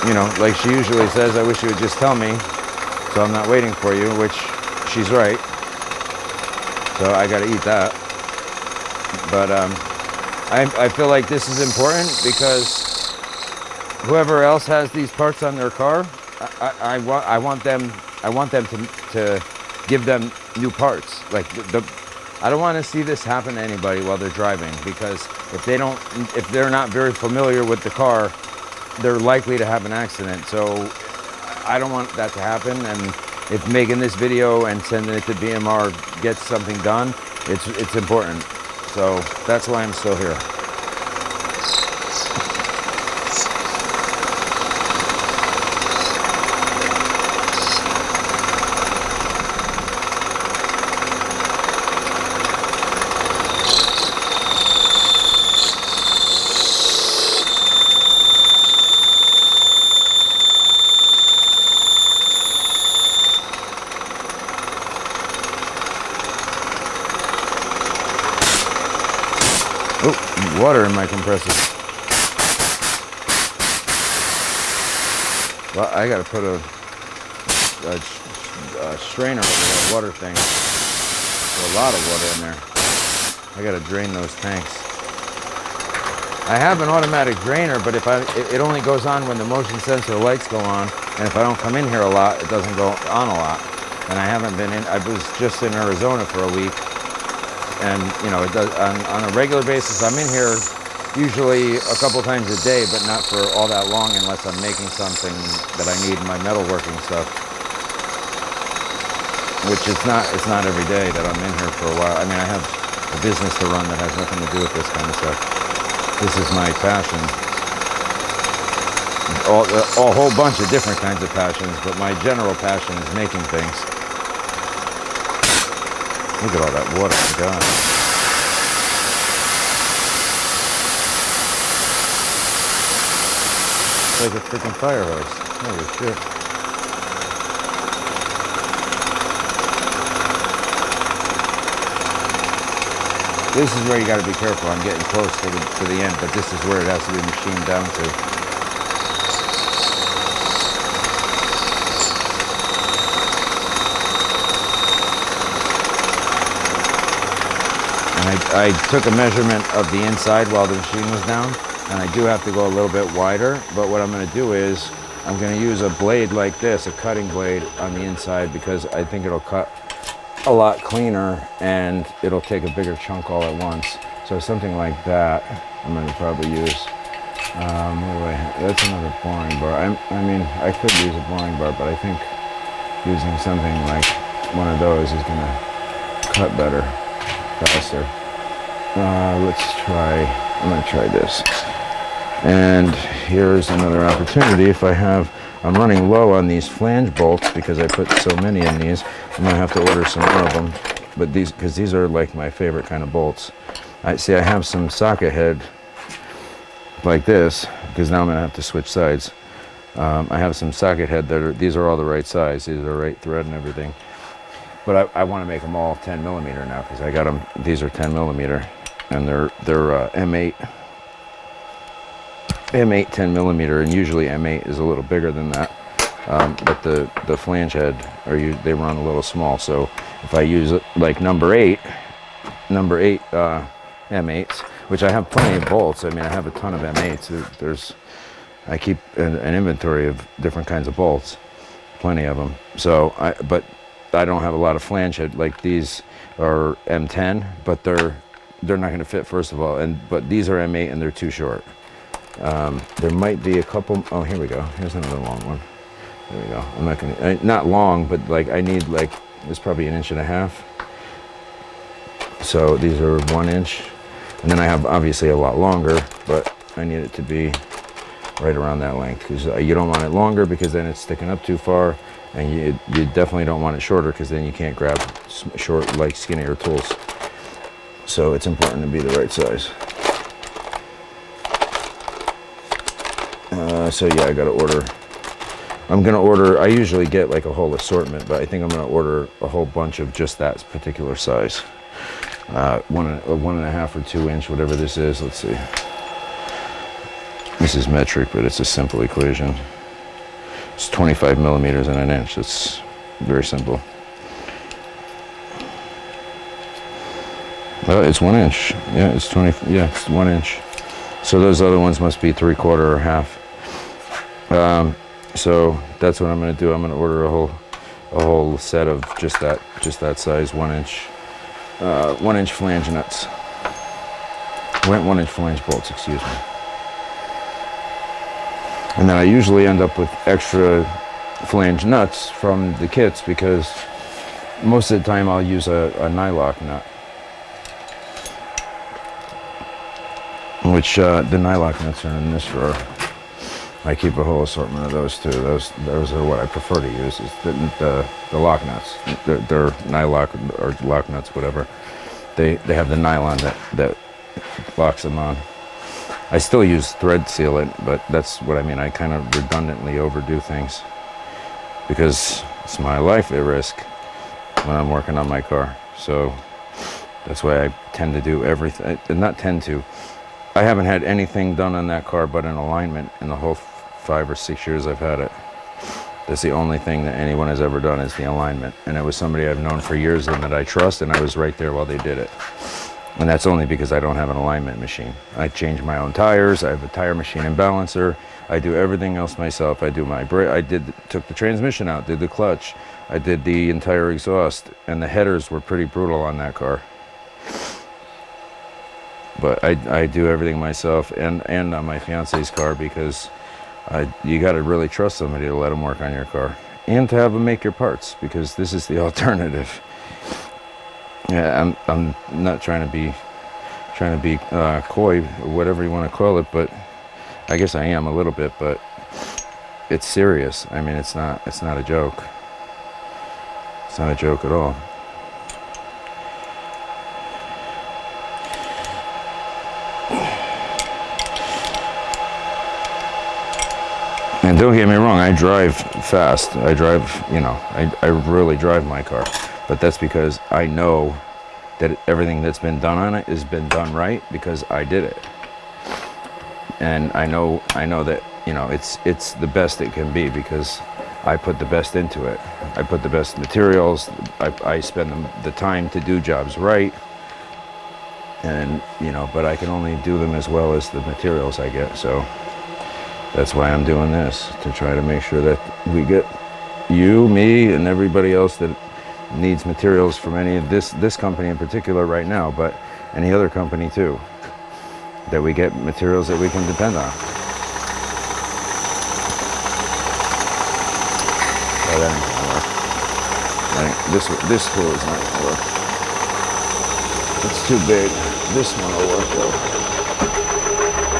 you know, like she usually says, I wish you would just tell me, so I'm not waiting for you, which she's right. So I got to eat that. But I feel like this is important, because whoever else has these parts on their car, I want them to give them new parts. Like I don't want to see this happen to anybody while they're driving, because if they're not very familiar with the car, they're likely to have an accident. So I don't want that to happen. And if making this video and sending it to BMR gets something done, it's important. So that's why I'm still here. Oh, water in my compressor. Well, I gotta put a strainer over that water thing. There's a lot of water in there. I gotta drain those tanks. I have an automatic drainer, but if it only goes on when the motion sensor lights go on, and if I don't come in here a lot, it doesn't go on a lot. And I haven't been in. I was just in Arizona for a week. And, you know, it does, on a regular basis, I'm in here usually a couple times a day, but not for all that long unless I'm making something that I need, my metalworking stuff. Which it's not every day that I'm in here for a while. I mean, I have a business to run that has nothing to do with this kind of stuff. This is my passion. A whole bunch of different kinds of passions, but my general passion is making things. Look at all that water, my God. It's like a freaking fire hose. Holy shit. This is where you got to be careful. I'm getting close to the end, but this is where it has to be machined down to. And I took a measurement of the inside while the machine was down, and I do have to go a little bit wider, but what I'm going to do is I'm going to use a blade like this, a cutting blade on the inside, because I think it'll cut a lot cleaner and it'll take a bigger chunk all at once. So something like that I'm going to probably use. That's another boring bar. I mean, I could use a boring bar, but I think using something like one of those is going to cut better, faster. Let's try, I'm going to try this. And here's another opportunity. If I'm running low on these flange bolts because I put so many in these. I'm going to have to order some more of them. But because these are like my favorite kind of bolts. I have some socket head like this, because now I'm going to have to switch sides. I have some socket head these are all the right size. These are the right thread and everything. But I want to make them all 10 millimeter now, because I got them, these are 10 millimeter, and they're M8 10 millimeter, and usually M8 is a little bigger than that. But the flange head, they run a little small. So if I use it like number eight M8s, which I have plenty of bolts. I mean, I have a ton of M8s. I keep an inventory of different kinds of bolts, plenty of them. So but I don't have a lot of flange head. Like these are M10, but they're not going to fit, first of all. But these are M8 and they're too short. There might be a couple. Oh, here we go. Here's another long one. There we go. I'm not gonna, not long, but like I need like, it's probably 1.5 inches. So these are 1 inch, and then I have obviously a lot longer, but I need it to be right around that length, because you don't want it longer because then it's sticking up too far, and you definitely don't want it shorter because then you can't grab short, like skinnier tools. So it's important to be the right size. So yeah, I gotta order. I usually get like a whole assortment, but I think I'm gonna order a whole bunch of just that particular size. 1.5 or 2 inch, whatever this is. Let's see. This is metric, but it's a simple equation. It's 25 millimeters in an inch. It's very simple. Well, it's 1 inch. Yeah, it's 20. Yeah, it's 1 inch. So those other ones must be 3/4 or half. So that's what I'm going to do. I'm going to order a whole set of just that size 1 inch, 1 inch flange nuts. 1 inch flange bolts, excuse me. And then I usually end up with extra flange nuts from the kits, because most of the time I'll use a nylock nut, which the nylock nuts are in this drawer. I keep a whole assortment of those too. Those are what I prefer to use, is the lock nuts. They're nylock or lock nuts, whatever. They have the nylon that locks them on. I still use thread sealant, but that's what I mean. I kind of redundantly overdo things because it's my life at risk when I'm working on my car. So that's why I tend to do everything. Not tend to. I haven't had anything done on that car but an alignment in the whole 5 or 6 years I've had it. That's the only thing that anyone has ever done, is the alignment. And it was somebody I've known for years and that I trust, and I was right there while they did it. And that's only because I don't have an alignment machine. I change my own tires. I have a tire machine and balancer. I do everything else myself. I do my brake. Took the transmission out, did the clutch. I did the entire exhaust, and the headers were pretty brutal on that car. But I do everything myself, and on my fiance's car, because you got to really trust somebody to let them work on your car, and to have them make your parts, because this is the alternative. Yeah, I'm not trying to be coy, or whatever you want to call it, but I guess I am a little bit. But it's serious. I mean, it's not a joke. It's not a joke at all. And don't get me wrong, I drive fast. I drive, I really drive my car. But that's because I know that everything that's been done on it has been done right because I did it. And I know that, you know, it's the best it can be because I put the best into it. I put the best materials. I spend the time to do jobs right. And, you know, but I can only do them as well as the materials I get. So that's why I'm doing this, to try to make sure that we get you, me, and everybody else that needs materials from any of this company in particular right now, but any other company too, that we get materials that we can depend on. Oh, that ain't gonna work. This tool is not gonna work. It's too big. This one will work though.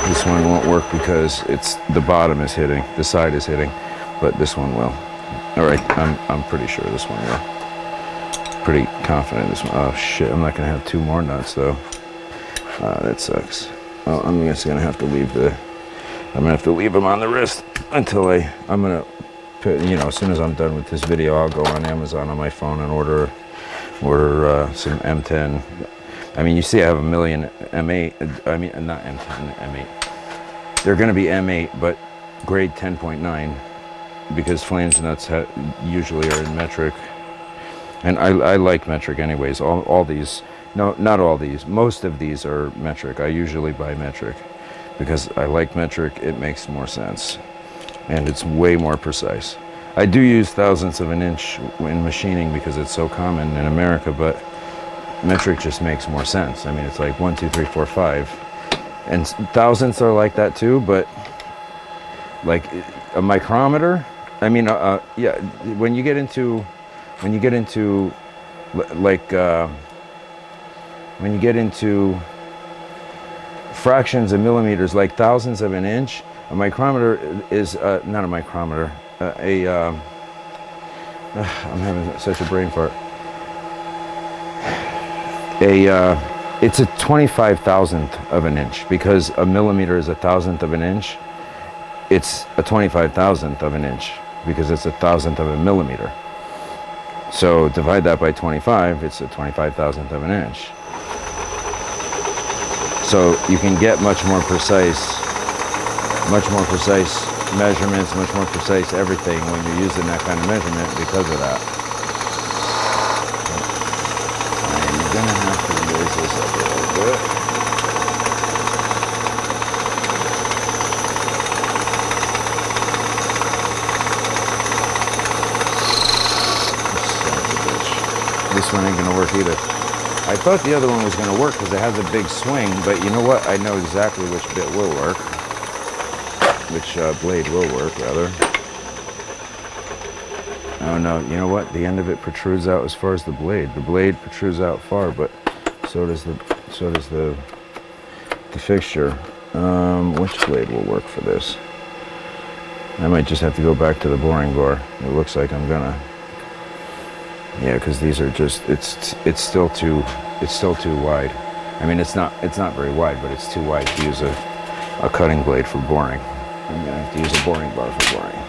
This one won't work because the bottom is hitting, the side is hitting, but this one will. All right, I'm pretty sure this one will. Pretty confident this one. Oh shit, I'm not gonna have 2 more nuts though. That sucks. Well, I'm just gonna have to leave them on the wrist until I'm gonna put, you know, as soon as I'm done with this video, I'll go on Amazon on my phone and order some M10. I mean, you see I have a million M8, I mean, not M10, M8. They're gonna be M8, but grade 10.9, because flange nuts usually are in metric. And I like metric anyways. All these, no, not all these, most of these are metric. I usually buy metric because I like metric. It makes more sense and it's way more precise. I do use thousandths of an inch in machining because it's so common in America, but metric just makes more sense. I mean, it's like 1, 2, 3, 4, 5, and thousandths are like that too, but like a micrometer, I mean, yeah, when you get into fractions of millimeters, like thousandths of an inch, a micrometer is not a micrometer. I'm having such a brain fart. It's a 25,000th of an inch, because a millimeter is a thousandth of an inch. It's a 25,000th of an inch because it's a thousandth of a millimeter. So divide that by 25, it's a 25,000th of an inch. So you can get much more precise measurements, much more precise everything when you're using that kind of measurement because of that. I'm gonna have to raise this up a little bit. This one ain't gonna work either. I thought the other one was gonna work because it has a big swing, but you know what? I know exactly which bit will work. Which blade will work, rather. Oh no, you know what? The end of it protrudes out as far as the blade. The blade protrudes out far, but so does the fixture. Which blade will work for this? I might just have to go back to the boring bar. It looks like I'm gonna. Yeah, because these are just, it's still too wide. I mean, it's not very wide, but it's too wide to use a cutting blade for boring. I'm gonna have to use a boring bar for boring.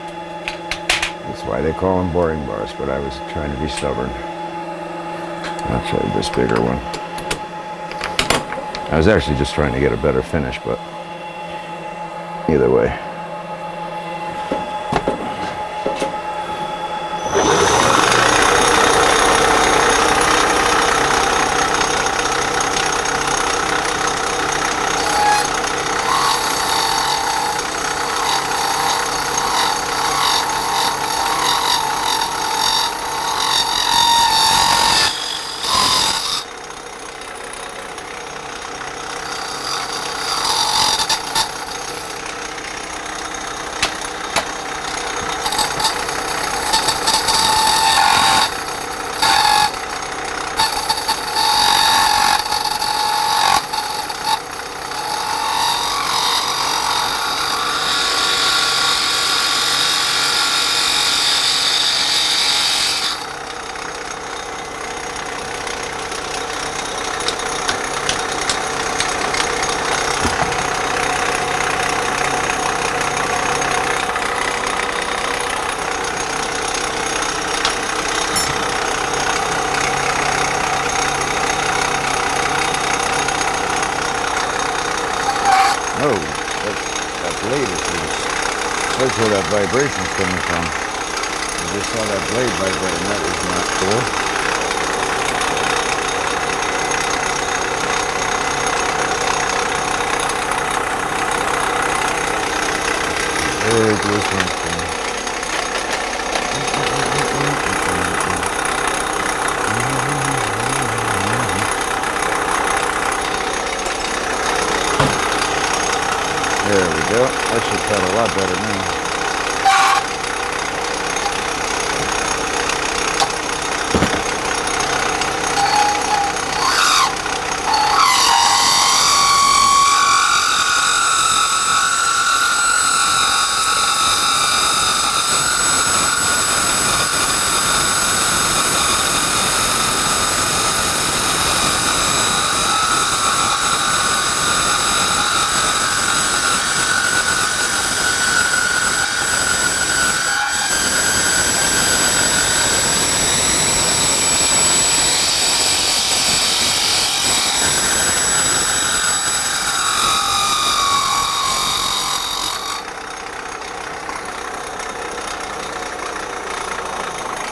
That's why they call them boring bars, but I was trying to be stubborn. I'll try this bigger one. I was actually just trying to get a better finish, but either way. blade is loose. That's where that vibration's coming from. I just saw that blade vibrate, and that is not cool. Big loose one. There we go. That should cut a lot better now.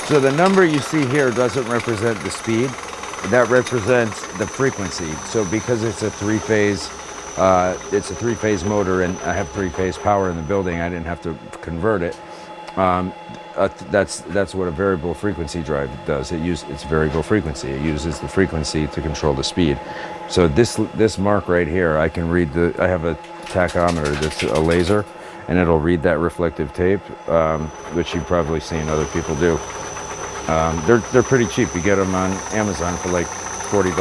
So the number you see here doesn't represent the speed. That represents the frequency. So because it's a three-phase motor, and I have three-phase power in the building, I didn't have to convert it. That's what a variable frequency drive does. It's variable frequency. It uses the frequency to control the speed. So this mark right here, I can read I have a tachometer that's a laser, and it'll read that reflective tape, which you've probably seen other people do. They're pretty cheap. You get them on Amazon for like $40,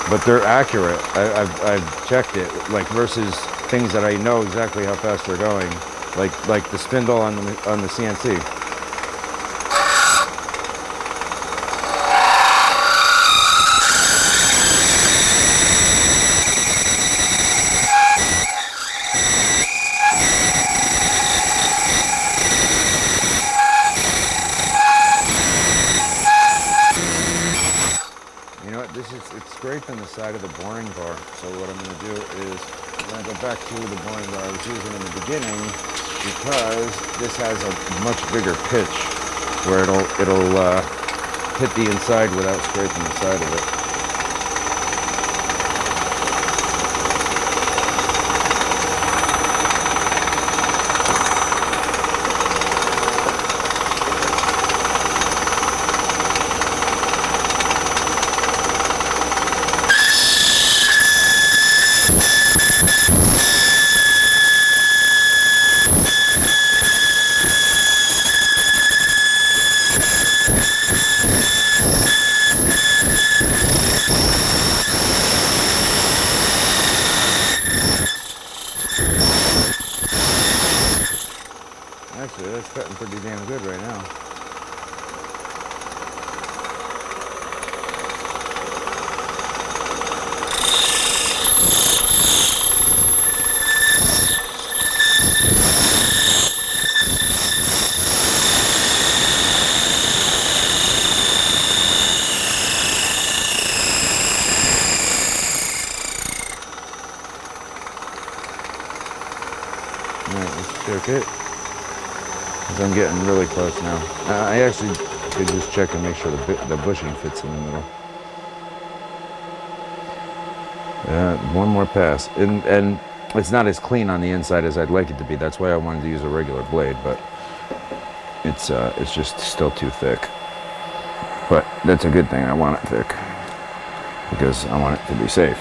but they're accurate. I've checked it, like versus things that I know exactly how fast they're going, like the spindle on the CNC. It's scraping the side of the boring bar. So what I'm going to do is I'm going to go back to the boring bar I was using in the beginning, because this has a much bigger pitch where it'll hit the inside without scraping the side of it. Actually, that's cutting pretty damn good right now. Alright, let's check it. I'm getting really close now. I actually could just check and make sure the bushing fits in the middle. One more pass, and it's not as clean on the inside as I'd like it to be. That's why I wanted to use a regular blade, but it's just still too thick. But that's a good thing. I want it thick because I want it to be safe.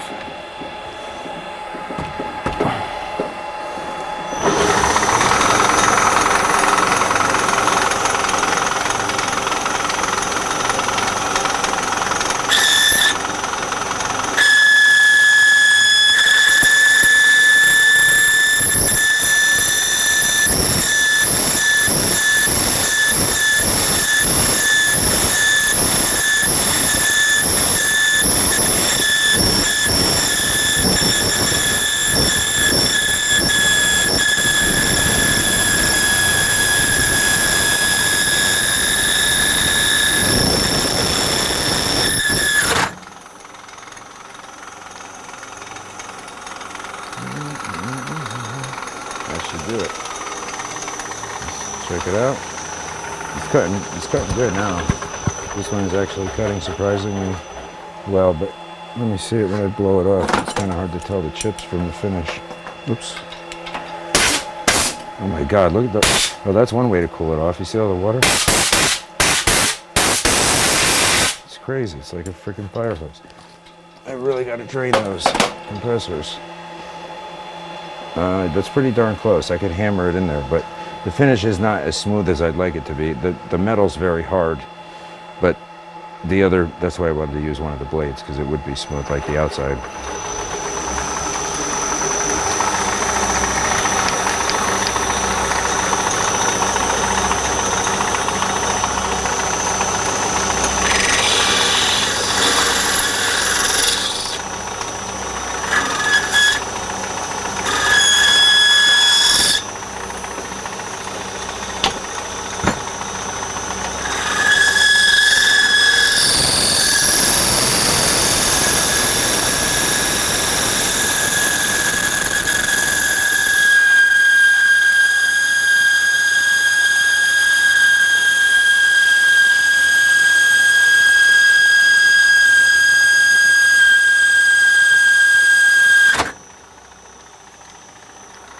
check it out. It's cutting good now. This one is actually cutting surprisingly well, but let me see it when I blow it off. It's kind of hard to tell the chips from the finish. Oops. Oh my God, look at that. Oh, that's one way to cool it off. You see all the water? It's crazy. It's like a freaking fireplace. I really got to train those compressors. That's pretty darn close. I could hammer it in there, but the finish is not as smooth as I'd like it to be. The metal's very hard, but that's why I wanted to use one of the blades, because it would be smooth like the outside.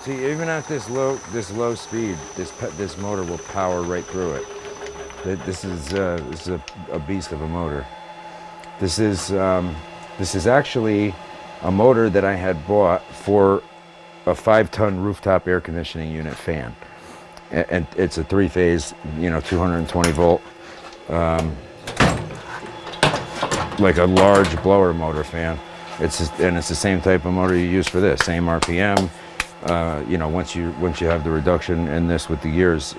See, even at this low speed, this motor will power right through it. This is a beast of a motor. This is actually a motor that I had bought for a 5-ton rooftop air conditioning unit fan, and it's a 3-phase, 220 volt, like a large blower motor fan. It's the same type of motor you use for this, same RPM. Once you have the reduction in this with the gears,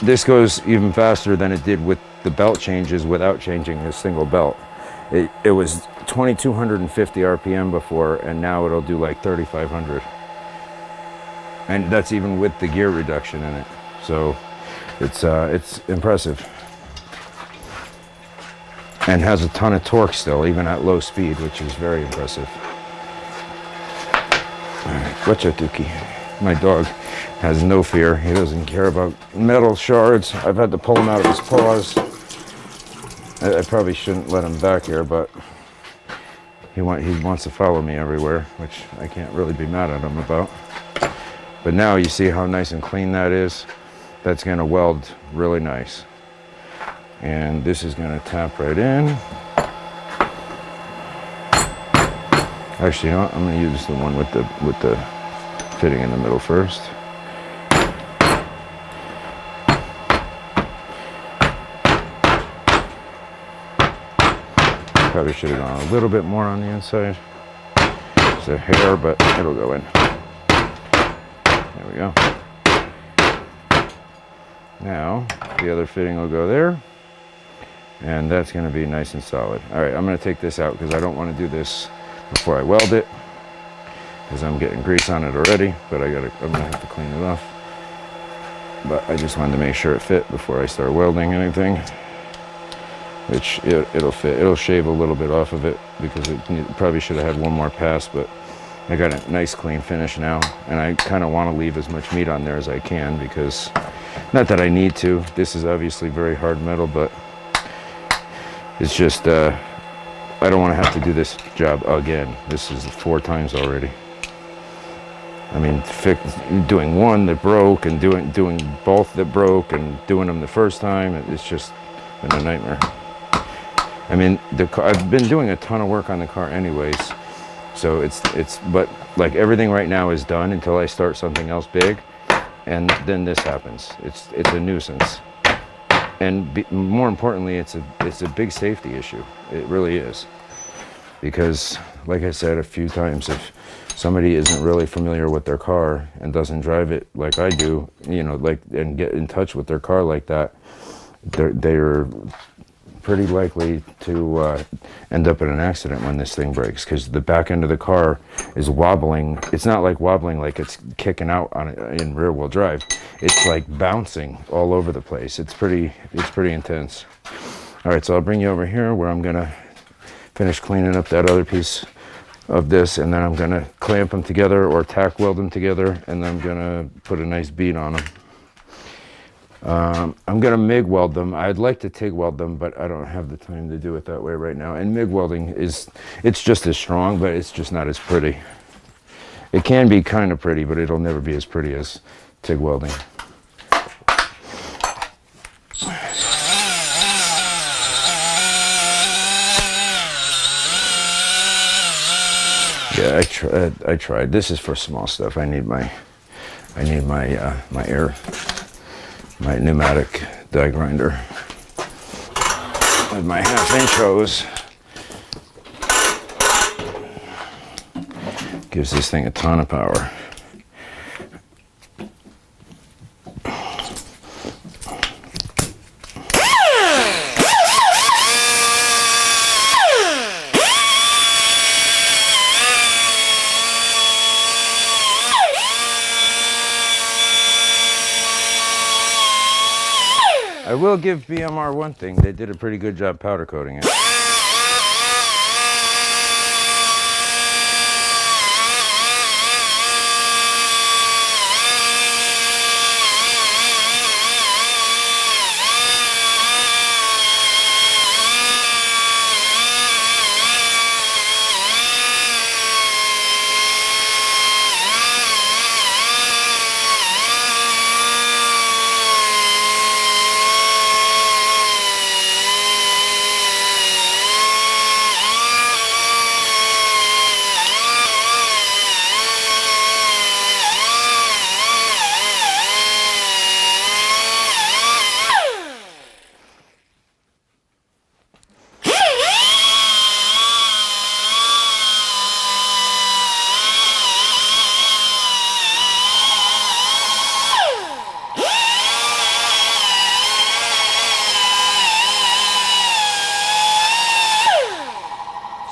this goes even faster than it did with the belt changes without changing a single belt. It was 2250 RPM before, and now it'll do like 3500, and that's even with the gear reduction in it. So it's impressive, and has a ton of torque still, even at low speed, which is very impressive. What's your Dookie? My dog has no fear. He doesn't care about metal shards. I've had to pull him out of his paws. I probably shouldn't let him back here, but he wants to follow me everywhere, which I can't really be mad at him about. But now you see how nice and clean that is. That's going to weld really nice. And this is going to tap right in. Actually, you know what? I'm going to use the one with the fitting in the middle first. Probably should have gone a little bit more on the inside. It's a hair, but it'll go in. There we go. Now, the other fitting will go there. And that's going to be nice and solid. All right, I'm going to take this out because I don't want to do this before I weld it, because I'm getting grease on it already, but I'm gonna have to clean it off. But I just wanted to make sure it fit before I start welding anything, which it'll fit. It'll shave a little bit off of it because it probably should have had one more pass, but I got a nice clean finish now, and I kind of want to leave as much meat on there as I can, because not that I need to. This is obviously very hard metal, but it's just I don't want to have to do this job again. This is 4 times already. I mean, doing one that broke and doing both that broke and doing them the first time, it's just been a nightmare. I mean, I've been doing a ton of work on the car anyways, so but like everything right now is done until I start something else big, and then this happens. It's a nuisance. And more importantly, it's a big safety issue. It really is. Because, like I said a few times, if somebody isn't really familiar with their car and doesn't drive it like I do, and get in touch with their car like that, they're pretty likely to end up in an accident when this thing breaks, because the back end of the car is wobbling. It's not like wobbling like it's kicking out in rear wheel drive. It's like bouncing all over the place. It's pretty intense. All right, so I'll bring you over here where I'm gonna finish cleaning up that other piece of this, and then I'm gonna clamp them together or tack weld them together, and then I'm gonna put a nice bead on them. I'm going to MIG weld them. I'd like to TIG weld them, but I don't have the time to do it that way right now. And MIG welding it's just as strong, but it's just not as pretty. It can be kind of pretty, but it'll never be as pretty as TIG welding. Yeah, I tried. This is for small stuff. I need my my pneumatic die grinder with my 1/2-inch hose. Gives this thing a ton of power. I will give BMR one thing. They did a pretty good job powder coating it.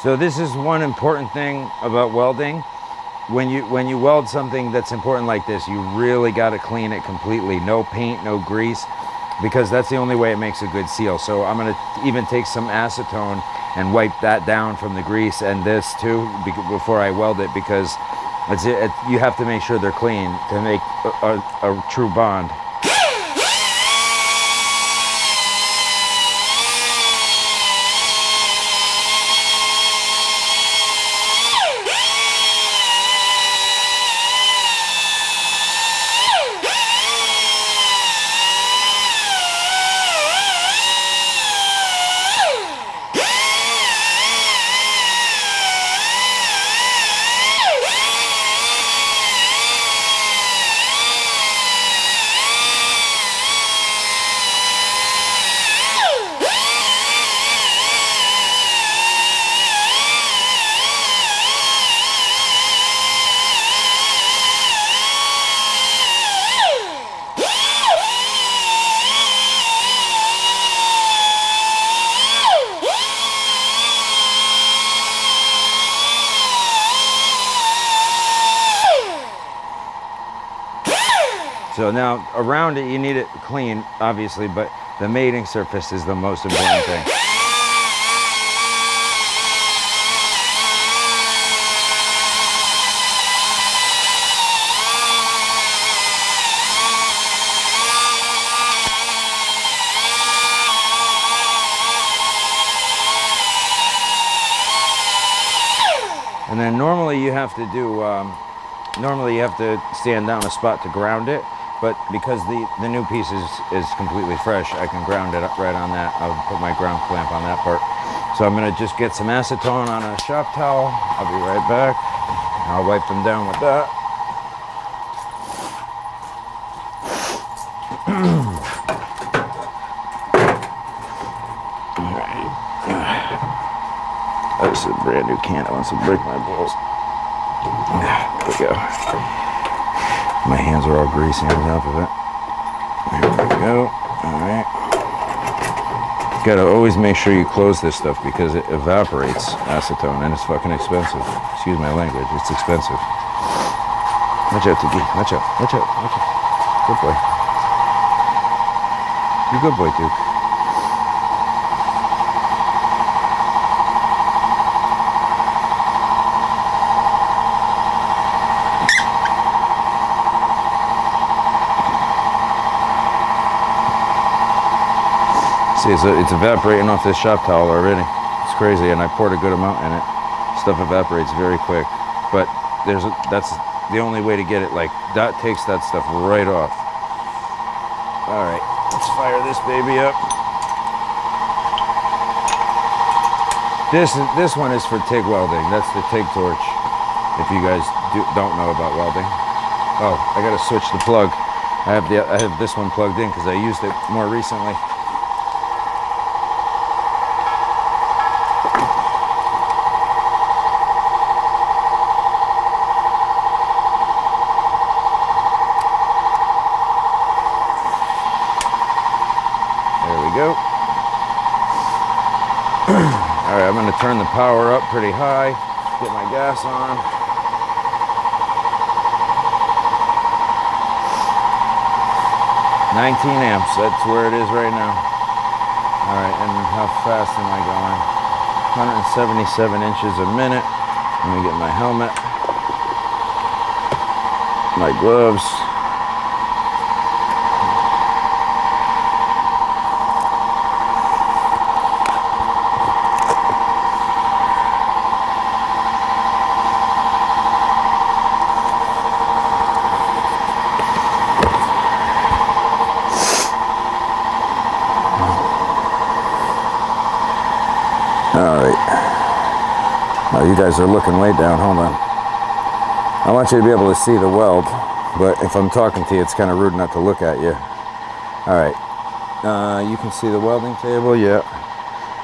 So this is one important thing about welding. When you weld something that's important like this, you really got to clean it completely. No paint, no grease, because that's the only way it makes a good seal. So I'm going to even take some acetone and wipe that down from the grease and this too before I weld it, because you have to make sure they're clean to make a true bond. So now around it, you need it clean, obviously, but the mating surface is the most important thing. And then normally you have to stand down a spot to ground it, but because the new piece is completely fresh, I can ground it up right on that. I'll put my ground clamp on that part. So I'm gonna just get some acetone on a shop towel. I'll be right back. I'll wipe them down with that. This is a brand new can. I want to break my balls. There we go. My hands are all greasy on top of it. There we go. All right. Gotta always make sure you close this stuff because it evaporates acetone and it's fucking expensive. Excuse my language. It's expensive. Watch out, Tiki. Watch out. Watch out. Watch out. Good boy. You good boy, Duke. See, it's evaporating off this shop towel already. It's crazy, and I poured a good amount in it. Stuff evaporates very quick, but that's the only way to get it. Like, that takes that stuff right off. All right, let's fire this baby up. This one is for TIG welding. That's the TIG torch. If you guys don't know about welding. Oh, I gotta switch the plug. I have this one plugged in because I used it more recently. Go. All right, I'm going to turn the power up pretty high, get my gas on. $19 amps, that's where it is right now. All right, and how fast am I going? 177 inches a minute. Let me get my helmet, my gloves. Oh, you guys are looking way down. Hold on. I want you to be able to see the weld, but if I'm talking to you, it's kind of rude not to look at you. All right. You can see the welding table. Yeah.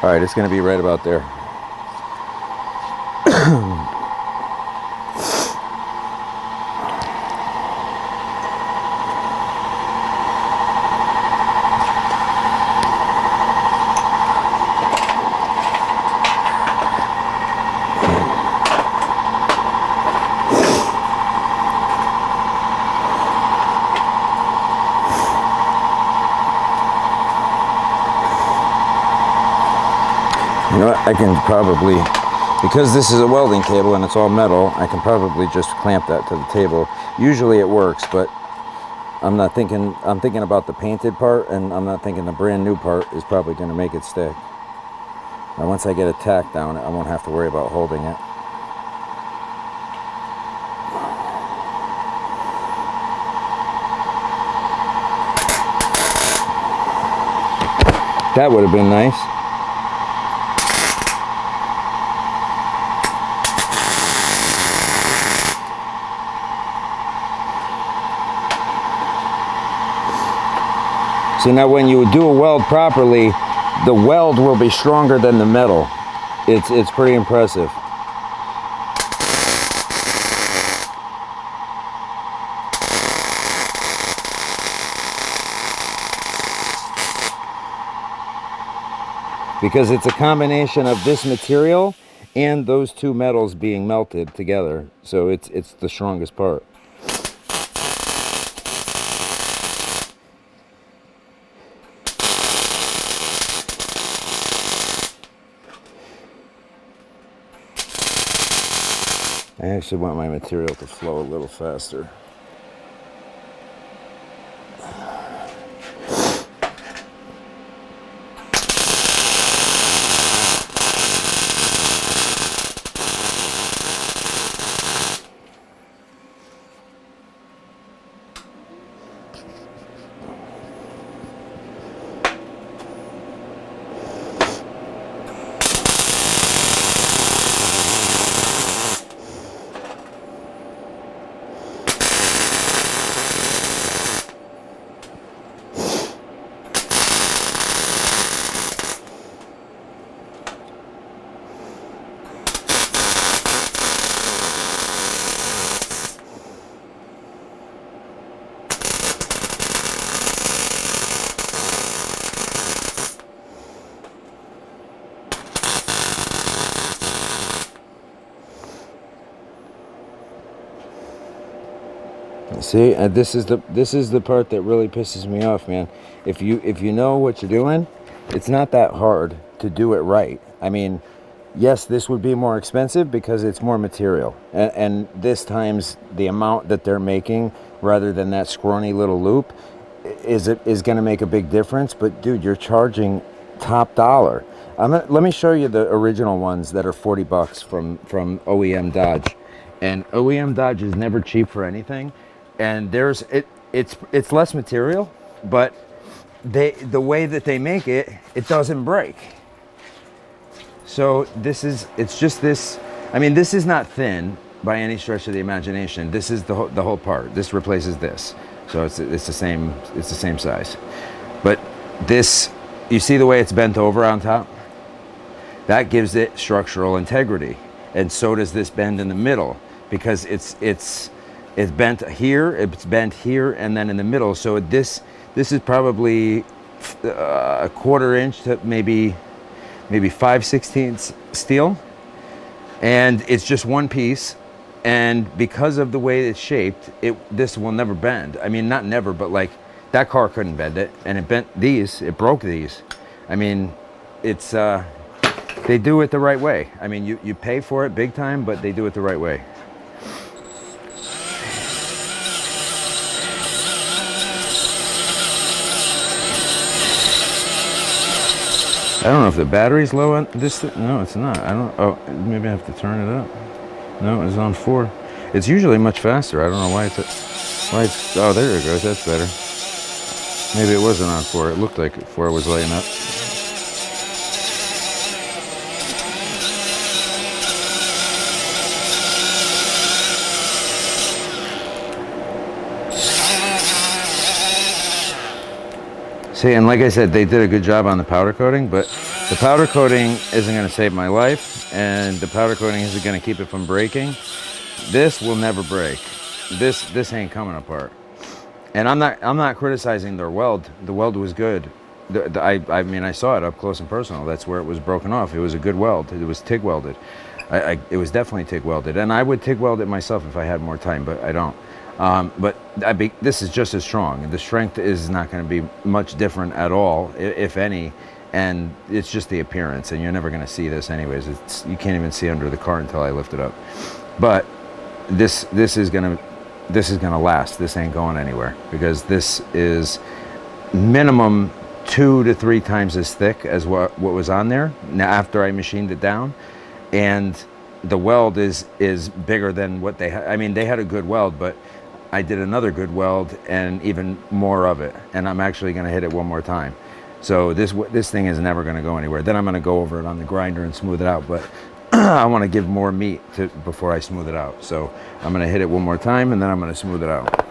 All right. It's going to be right about there. You know what, I can probably, because this is a welding table and it's all metal, I can probably just clamp that to the table. Usually it works, but I'm thinking about the painted part, and I'm not thinking the brand new part is probably going to make it stick. Now once I get a tack down, I won't have to worry about holding it. That would have been nice. So now when you do a weld properly, the weld will be stronger than the metal. It's pretty impressive. Because it's a combination of this material and those two metals being melted together. So it's the strongest part. I actually want my material to flow a little faster. See, and this is the part that really pisses me off, man. If you know what you're doing, it's not that hard to do it right. I mean, yes, this would be more expensive because it's more material, and this times the amount that they're making rather than that scrawny little loop is going to make a big difference. But dude, you're charging top dollar. Let me show you the original ones that are $40 from OEM Dodge, and OEM Dodge is never cheap for anything. And it's less material, but the way that they make it, it doesn't break. So it's just this. I mean, this is not thin by any stretch of the imagination. This is the whole part. This replaces this, so it's the same size. But this, you see the way it's bent over on top? That gives it structural integrity, and so does this bend in the middle, because it's bent here, and then in the middle. So this is probably a quarter inch to maybe 5/16 steel, and it's just one piece. And because of the way it's shaped, this will never bend. I mean, not never, but like that car couldn't bend it, and it bent these. It broke these. I mean, it's they do it the right way. I mean, you pay for it big time, but they do it the right way. I don't know if the battery's low on this. No, it's not. I don't. Oh, maybe I have to turn it up. No, it's on 4. It's usually much faster. I don't know why it's. Oh, there it goes. That's better. Maybe it wasn't on 4. It looked like 4 was lighting up. See, and like I said, they did a good job on the powder coating, but the powder coating isn't going to save my life, and the powder coating isn't going to keep it from breaking. This will never break. This ain't coming apart. And I'm not criticizing their weld. The weld was good. I mean, I saw it up close and personal. That's where it was broken off. It was a good weld. It was TIG welded. It was definitely TIG welded, and I would TIG weld it myself if I had more time, but I don't. But this is just as strong. The strength is not going to be much different at all, if any, and it's just the appearance. And you're never going to see this, anyways. You can't even see under the car until I lift it up. But this is gonna last. This ain't going anywhere, because this is minimum 2 to 3 times as thick as what was on there. Now, after I machined it down, and the weld is bigger than what they had. I mean, they had a good weld, but I did another good weld and even more of it, and I'm actually going to hit it one more time. So this thing is never going to go anywhere. Then I'm going to go over it on the grinder and smooth it out, but I want to give more meat before I smooth it out. So I'm going to hit it one more time, and then I'm going to smooth it out.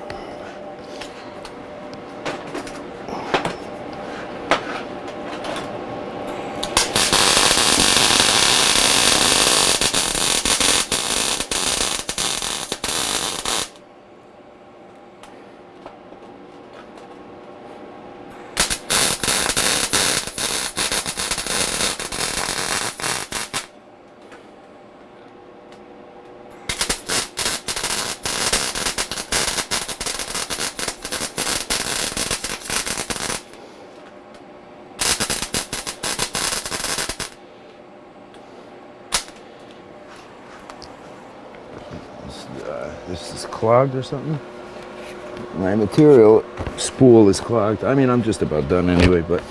This is clogged or something. My material spool is clogged. I mean, I'm just about done anyway, but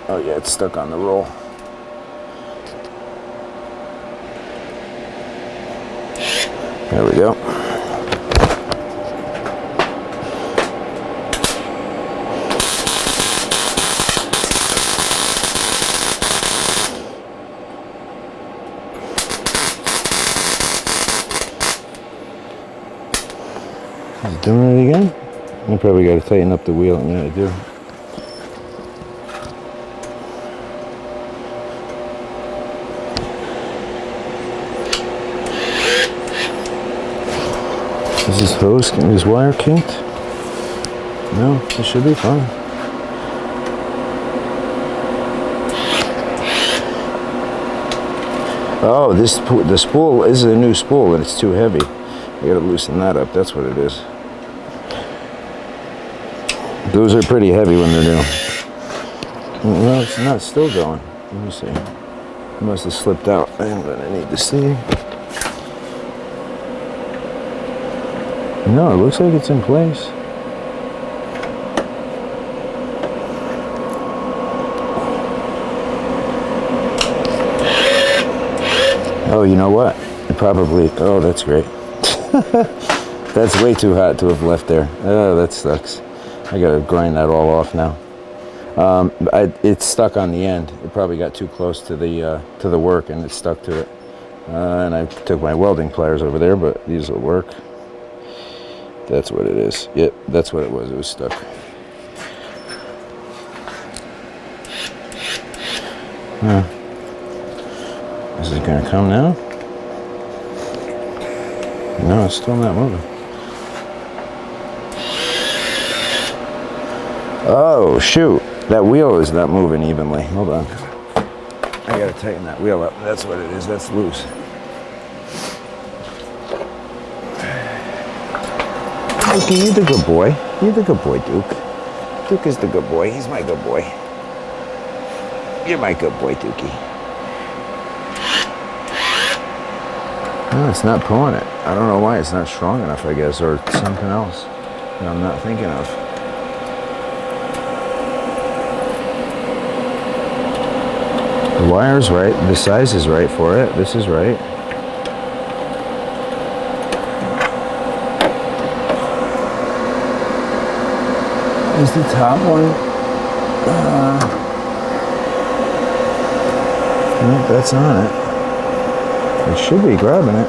oh yeah, it's stuck on the roll. There we go. Doing it again? I probably got to tighten up the wheel. Yeah, I do. Is this hose, is wire kinked? No, it should be fine. Oh, the spool is a new spool and it's too heavy. I gotta loosen that up. That's what it is. Those are pretty heavy when they're new. Well, it's not still going. Let me see. It must have slipped out. I'm gonna need to see. No, it looks like it's in place. Oh, you know what? It probably, oh, that's great. That's way too hot to have left there. Oh, that sucks. I gotta grind that all off now. It's stuck on the end. It probably got too close to the work, and it stuck to it. And I took my welding pliers over there, but these will work. That's what it is. Yep, that's what it was. It was stuck. Is it gonna come now? No, it's still not moving. Oh, shoot. That wheel is not moving evenly. Hold on. I gotta tighten that wheel up. That's what it is. That's loose. Dookie, you're the good boy. You're the good boy, Duke. Duke is the good boy. He's my good boy. You're my good boy, Dookie. No, it's not pulling it. I don't know why. It's not strong enough, I guess, or something else that I'm not thinking of. The wire's right. The size is right for it. This is right. Is the top one? Nope, that's on it. It should be grabbing it.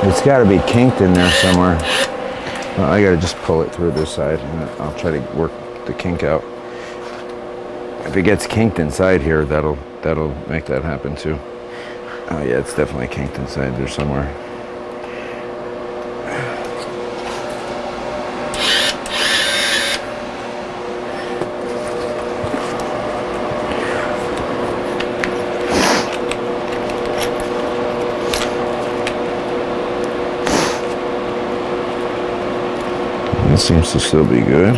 It's got to be kinked in there somewhere. Well, I got to just pull it through this side, and I'll try to work the kink out. If it gets kinked inside here, that'll make that happen too. Oh yeah, it's definitely kinked inside there somewhere. It seems to still be good.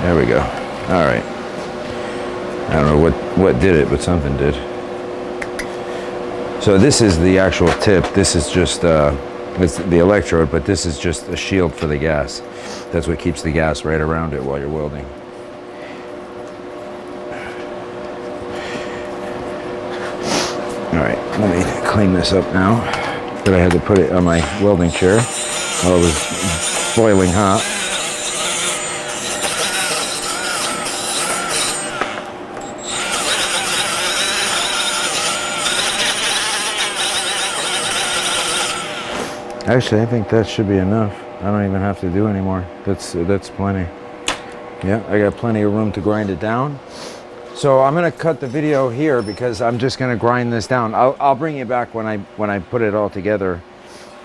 There we go. All right. I don't know what did it, but something did. So this is the actual tip. This is just it's the electrode, but this is just a shield for the gas. That's what keeps the gas right around it while you're welding. All right, let me clean this up now. But I had to put it on my welding chair while it was boiling hot. Actually, I think that should be enough. I don't even have to do any more. That's plenty. Yeah, I got plenty of room to grind it down. So I'm gonna cut the video here because I'm just gonna grind this down. I'll bring you back when I put it all together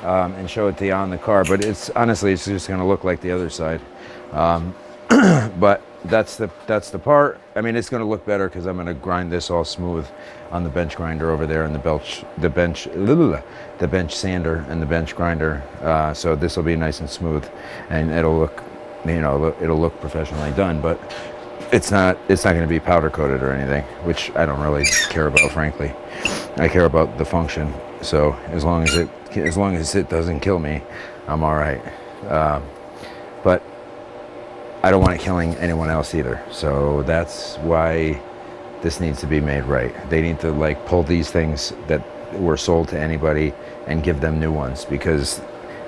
and show it to you on the car. But it's honestly, it's just gonna look like the other side. But that's the part. I mean, it's gonna look better because I'm gonna grind this all smooth on the bench grinder over there and the bench sander and the bench grinder. So this will be nice and smooth, and it'll look, it'll look professionally done. But it's not going to be powder coated or anything, which I don't really care about, frankly. I care about the function. So as long as it doesn't kill me, I'm all right. But I don't want it killing anyone else either. So that's why this needs to be made right. They need to pull these things that were sold to anybody and give them new ones, because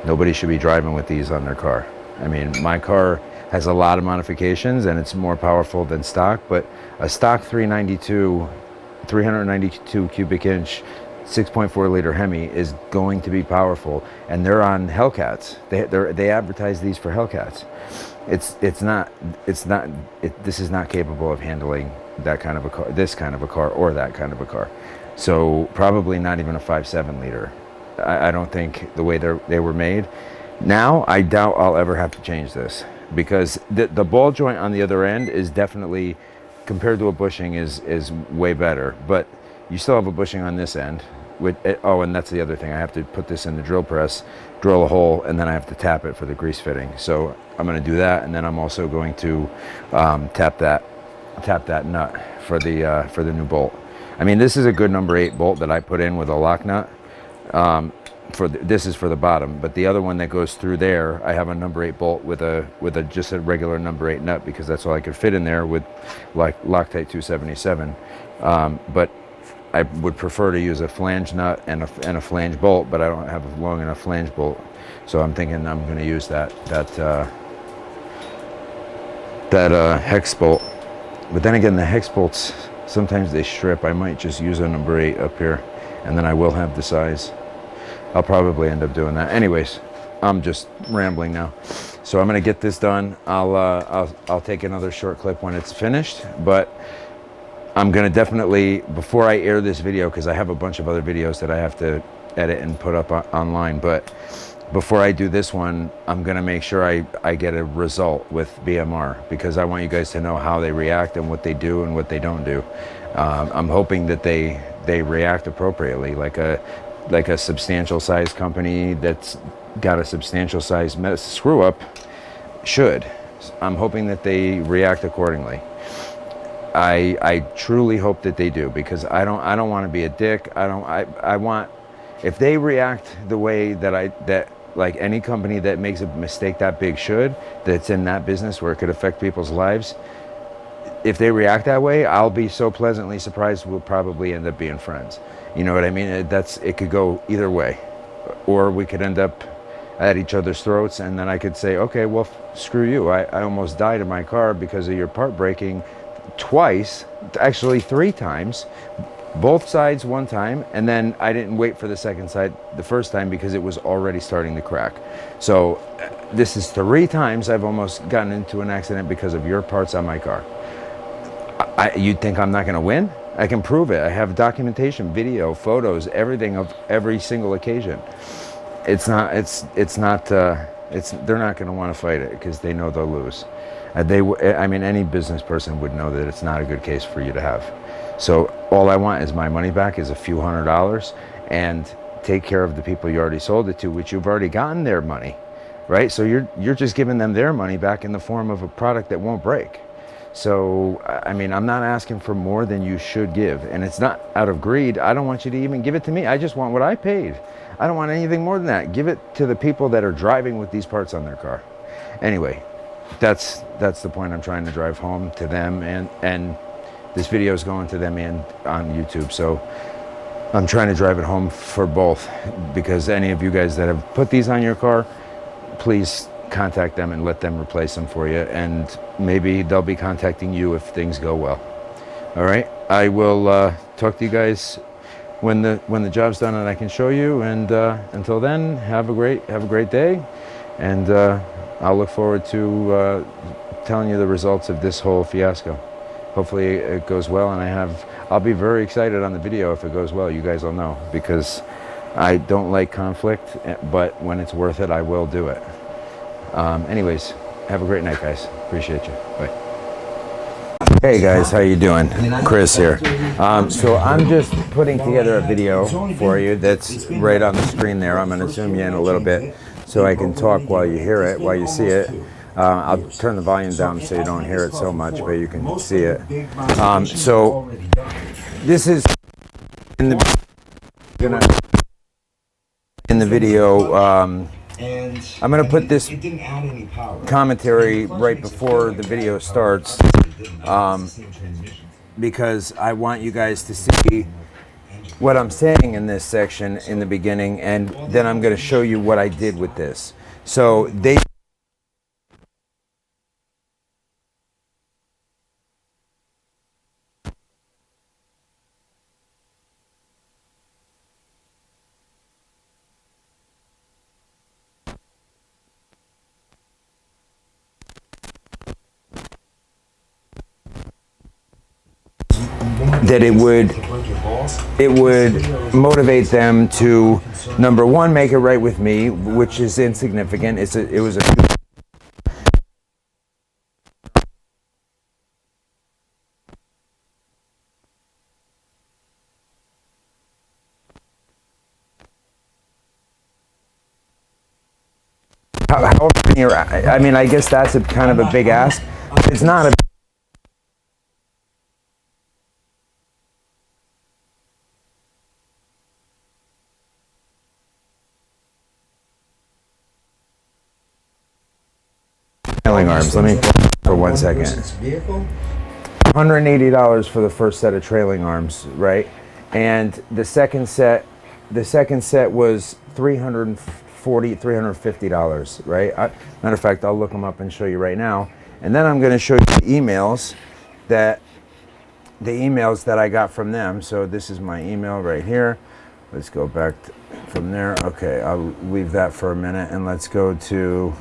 nobody should be driving with these on their car. I mean, my car has a lot of modifications and it's more powerful than stock, but a stock 392 cubic inch 6.4 liter Hemi is going to be powerful, and they're on Hellcats. They advertise these for Hellcats. This is not capable of handling that kind of a car, this kind of a car, or that kind of a car. So probably not even a 5.7 liter. I don't think the way they were made. Now I doubt I'll ever have to change this, because the ball joint on the other end is definitely, compared to a bushing, is way better. But you still have a bushing on this end. And that's the other thing. I have to put this in the drill press, drill a hole, and then I have to tap it for the grease fitting. So I'm going to do that, and then I'm also going to tap that nut for the new bolt. I mean, this is a good number 8 bolt that I put in with a lock nut. This is for the bottom, but the other one that goes through there, I have a number 8 bolt with a just a regular number 8 nut, because that's all I could fit in there with like Loctite 277. But I would prefer to use a flange nut and a flange bolt, but I don't have a long enough flange bolt, so I'm thinking I'm going to use that hex bolt. But then again, the hex bolts, sometimes they strip. I might just use a number 8 up here, and then I will have the size. I'll probably end up doing that. Anyways, I'm just rambling now. So I'm gonna get this done. I'll take another short clip when it's finished, but I'm gonna definitely, before I air this video, because I have a bunch of other videos that I have to edit and put up online, but before I do this one, I'm gonna make sure I get a result with BMR, because I want you guys to know how they react and what they do and what they don't do. I'm hoping that they react appropriately, like a substantial size company that's got a substantial size screw up should. I'm hoping that they react accordingly. I truly hope that they do, because I don't want to be a dick. I want, if they react the way that like any company that makes a mistake that big should, that's in that business where it could affect people's lives, if they react that way, I'll be so pleasantly surprised we'll probably end up being friends. You know what I mean? It could go either way, or we could end up at each other's throats, and then I could say, okay, well, screw you. I almost died in my car because of your part breaking twice, actually 3 times, both sides one time, and then I didn't wait for the second side the first time because it was already starting to crack. So this is 3 times I've almost gotten into an accident because of your parts on my car. You'd think I'm not going to win? I can prove it. I have documentation, video, photos, everything of every single occasion. They're not going to want to fight it because they know they'll lose. I mean, any business person would know that it's not a good case for you to have. So all I want is my money back, is a few $100s, and take care of the people you already sold it to, which you've already gotten their money, right? So you're just giving them their money back in the form of a product that won't break. So, I mean, I'm not asking for more than you should give, and it's not out of greed. I don't want you to even give it to me. I just want what I paid. I don't want anything more than that. Give it to the people that are driving with these parts on their car. Anyway, that's the point I'm trying to drive home to them, and this video is going to them and on YouTube. So I'm trying to drive it home for both, because any of you guys that have put these on your car, please contact them and let them replace them for you, and maybe they'll be contacting you if things go well. All right, I will talk to you guys when the job's done and I can show you, and until then, have a great day, and I'll look forward to telling you the results of this whole fiasco. Hopefully it goes well, and I'll be very excited on the video if it goes well. You guys will know, because I don't like conflict, but when it's worth it, I will do it. Anyways, have a great night, guys. Appreciate you. Bye. Hey guys, how you doing? Chris here. So I'm just putting together a video for you that's right on the screen there. I'm going to zoom you in a little bit so I can talk while you hear it, while you see it. I'll turn the volume down so you don't hear it so much, but you can see it. So this is in the video. I'm going to put this commentary right before the video starts, because I want you guys to see what I'm saying in this section in the beginning, and then I'm going to show you what I did with this. So they that it would motivate them to, number one, make it right with me, which is insignificant. It was a however many I mean, I guess that's a kind of a big ask. It's not a trailing arms. Let me for 1 second. person's vehicle. $180 for the first set of trailing arms, right? And the second set was $340, $350, right? Matter of fact, I'll look them up and show you right now. And then I'm going to show you the emails that I got from them. So this is my email right here. Let's go back from there. Okay, I'll leave that for a minute and let's go to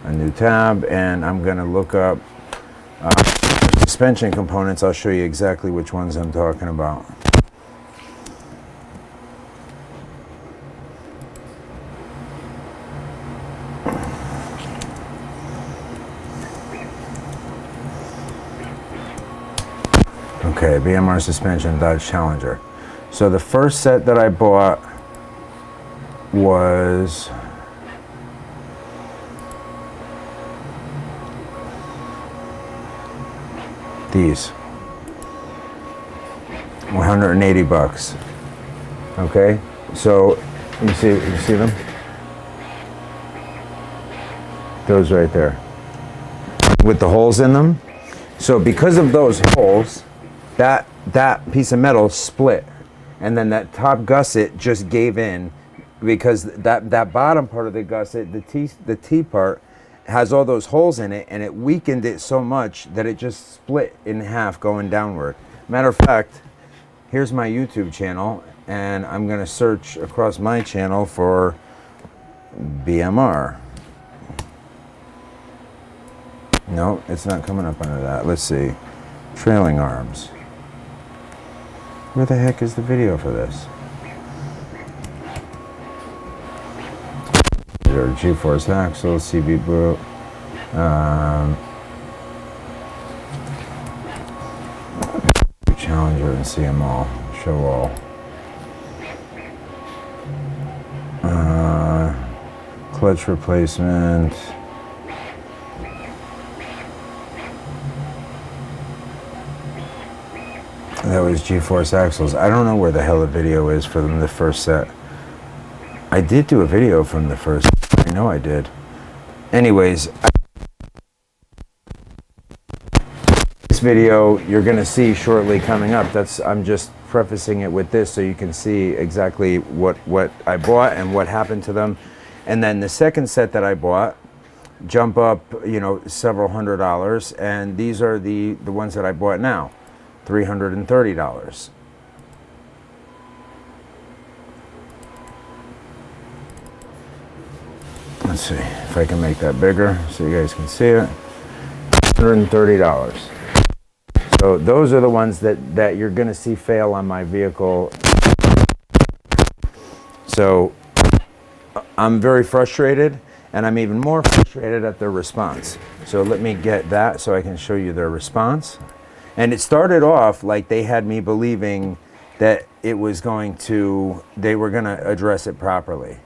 a new tab, and I'm going to look up suspension components. I'll show you exactly which ones I'm talking about. Okay, BMR suspension, Dodge Challenger. So the first set that I bought was these, 180 bucks. Okay, so you see them? Those right there, with the holes in them. So because of those holes, that piece of metal split, and then that top gusset just gave in, because that bottom part of the gusset, the T part, has all those holes in it, and it weakened it so much that it just split in half going downward. Matter of fact, here's my YouTube channel, and I'm going to search across my channel for BMR. No, it's not coming up under that. Let's see. Trailing arms. Where the heck is the video for this? G-force axle, CB boot, Challenger and CMO, show all. Clutch replacement. That was G-force axles. I don't know where the hell the video is for them, the first set. I did do a video from the first. I know I did. Anyways, this video you're going to see shortly coming up. I'm just prefacing it with this so you can see exactly what I bought and what happened to them. And then the second set that I bought, jump up, several $100s, and these are the ones that I bought now, $330. Let's see if I can make that bigger so you guys can see it. $130. So those are the ones that you're going to see fail on my vehicle. So I'm very frustrated, and I'm even more frustrated at their response. So let me get that so I can show you their response. And it started off like they had me believing that they were going to address it properly.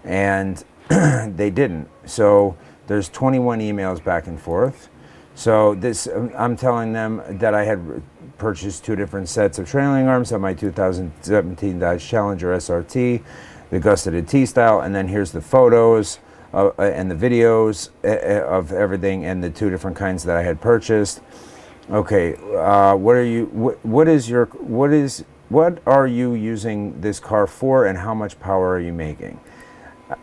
And they didn't. So there's 21 emails back and forth. So I'm telling them that I had purchased 2 different sets of trailing arms on my 2017 Dodge Challenger SRT, the gusseted T-style, and then here's the photos and the videos of everything and the 2 different kinds that I had purchased. Okay, what are you using this car for, and how much power are you making?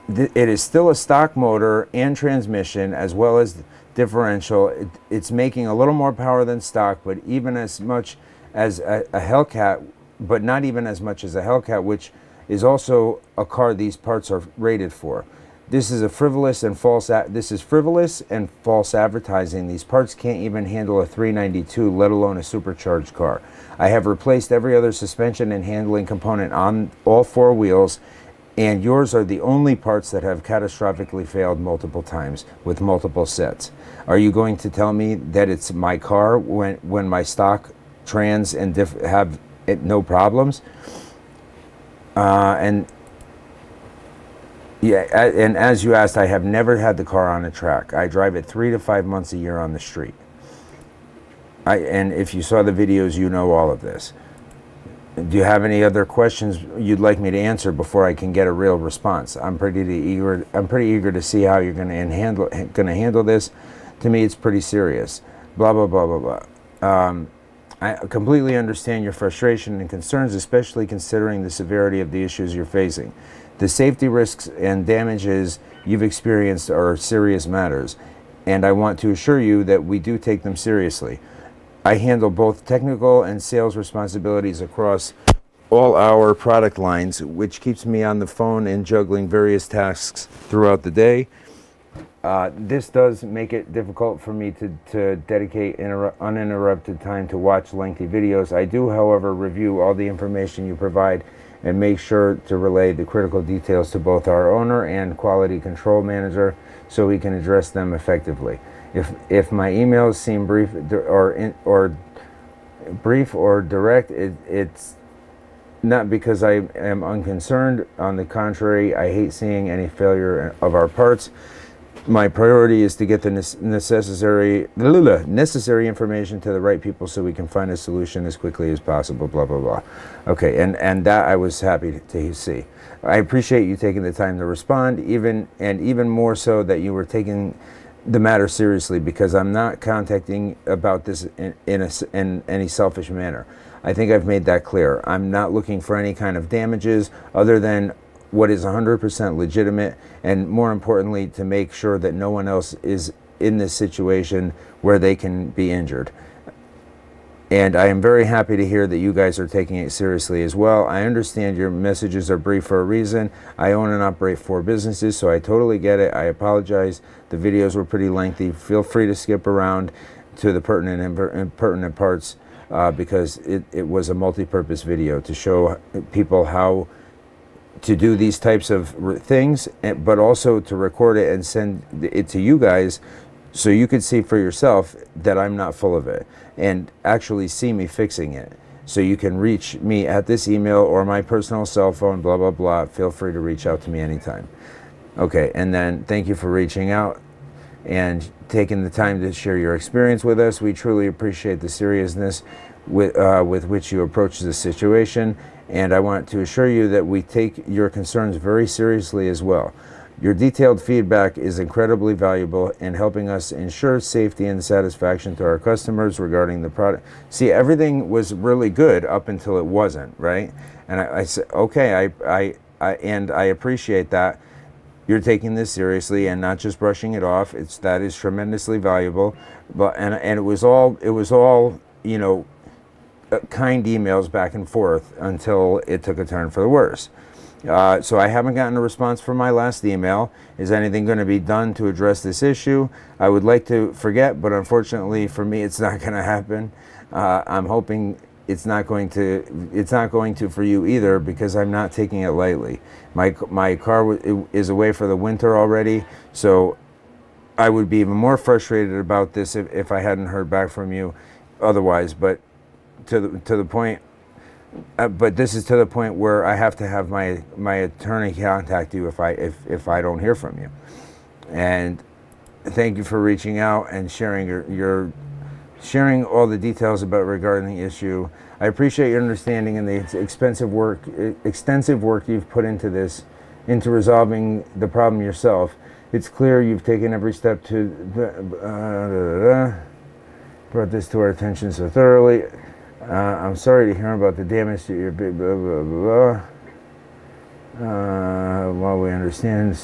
It is still a stock motor and transmission as well as differential. It's making a little more power than stock, but even as much as a Hellcat, but not even as much as a Hellcat, which is also a car these parts are rated for. This is frivolous and false advertising. These parts can't even handle a 392, let alone a supercharged car. I have replaced every other suspension and handling component on all 4 wheels, and yours are the only parts that have catastrophically failed multiple times with multiple sets. Are you going to tell me that it's my car when my stock trans and have no problems? And as you asked, I have never had the car on a track. I drive it 3 to 5 months a year on the street. And if you saw the videos, you know all of this. Do you have any other questions you'd like me to answer before I can get a real response? I'm pretty eager to see how you're going to handle this. To me, it's pretty serious. Blah blah blah blah blah. I completely understand your frustration and concerns, especially considering the severity of the issues you're facing. The safety risks and damages you've experienced are serious matters, and I want to assure you that we do take them seriously. I handle both technical and sales responsibilities across all our product lines, which keeps me on the phone and juggling various tasks throughout the day. This does make it difficult for me to dedicate uninterrupted time to watch lengthy videos. I do, however, review all the information you provide and make sure to relay the critical details to both our owner and quality control manager so we can address them effectively. If my emails seem brief or direct, it's not because I am unconcerned. On the contrary, I hate seeing any failure of our parts. My priority is to get the necessary information to the right people so we can find a solution as quickly as possible, blah, blah, blah. Okay, and that I was happy to see. I appreciate you taking the time to respond, even more so that you were taking the matter seriously, because I'm not contacting about this in any selfish manner. I think I've made that clear. I'm not looking for any kind of damages other than what is 100% legitimate, and more importantly, to make sure that no one else is in this situation where they can be injured. And I am very happy to hear that you guys are taking it seriously as well. I understand your messages are brief for a reason. I own and operate 4 businesses, so I totally get it. I apologize. The videos were pretty lengthy. Feel free to skip around to the pertinent parts because it was a multi-purpose video to show people how to do these types of things, but also to record it and send it to you guys so you could see for yourself that I'm not full of it and actually see me fixing it. So you can reach me at this email or my personal cell phone, blah, blah, blah. Feel free to reach out to me anytime. Okay, and then thank you for reaching out and taking the time to share your experience with us. We truly appreciate the seriousness with which you approach the situation, and I want to assure you that we take your concerns very seriously as well. Your detailed feedback is incredibly valuable in helping us ensure safety and satisfaction to our customers regarding the product. See, everything was really good up until it wasn't, right? And I said, okay, I appreciate that. You're taking this seriously and not just brushing it off. That is tremendously valuable. But and it was all you know, kind emails back and forth until it took a turn for the worse. So I haven't gotten a response from my last email. Is anything going to be done to address this issue? I would like to forget, but unfortunately for me, it's not going to happen. I'm hoping it's not going to for you either, because I'm not taking it lightly. My car is away for the winter already, so I would be even more frustrated about this if I hadn't heard back from you otherwise. But to the point. But this is to the point where I have to have my attorney contact you if I don't hear from you. And thank you for reaching out and sharing your sharing all the details regarding the issue. I appreciate your understanding and the extensive work you've put into resolving the problem yourself. It's clear you've taken every step to brought this to our attention so thoroughly. I'm sorry to hear about the damage to your big blah blah blah. While we understand,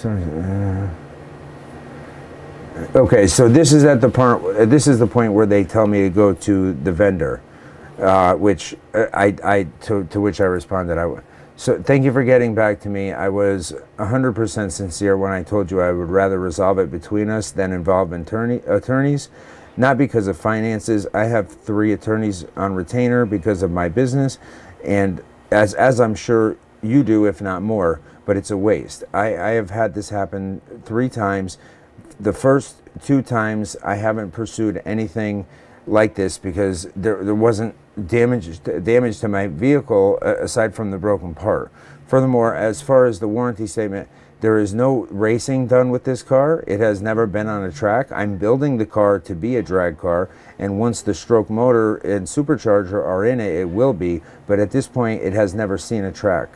okay, so this is the point where they tell me to go to the vendor, which to which I responded. So thank you for getting back to me. I was 100% sincere when I told you I would rather resolve it between us than involve attorneys. Not because of finances. I have 3 attorneys on retainer because of my business, and as I'm sure you do, if not more, but it's a waste. I have had this happen 3 times. The first 2 times I haven't pursued anything like this because there wasn't damage to my vehicle aside from the broken part. Furthermore, as far as the warranty statement, There is no racing done with this car. It has never been on a track. I'm building the car to be a drag car, and once the stroke motor and supercharger are in it, it will be. But at this point, it has never seen a track.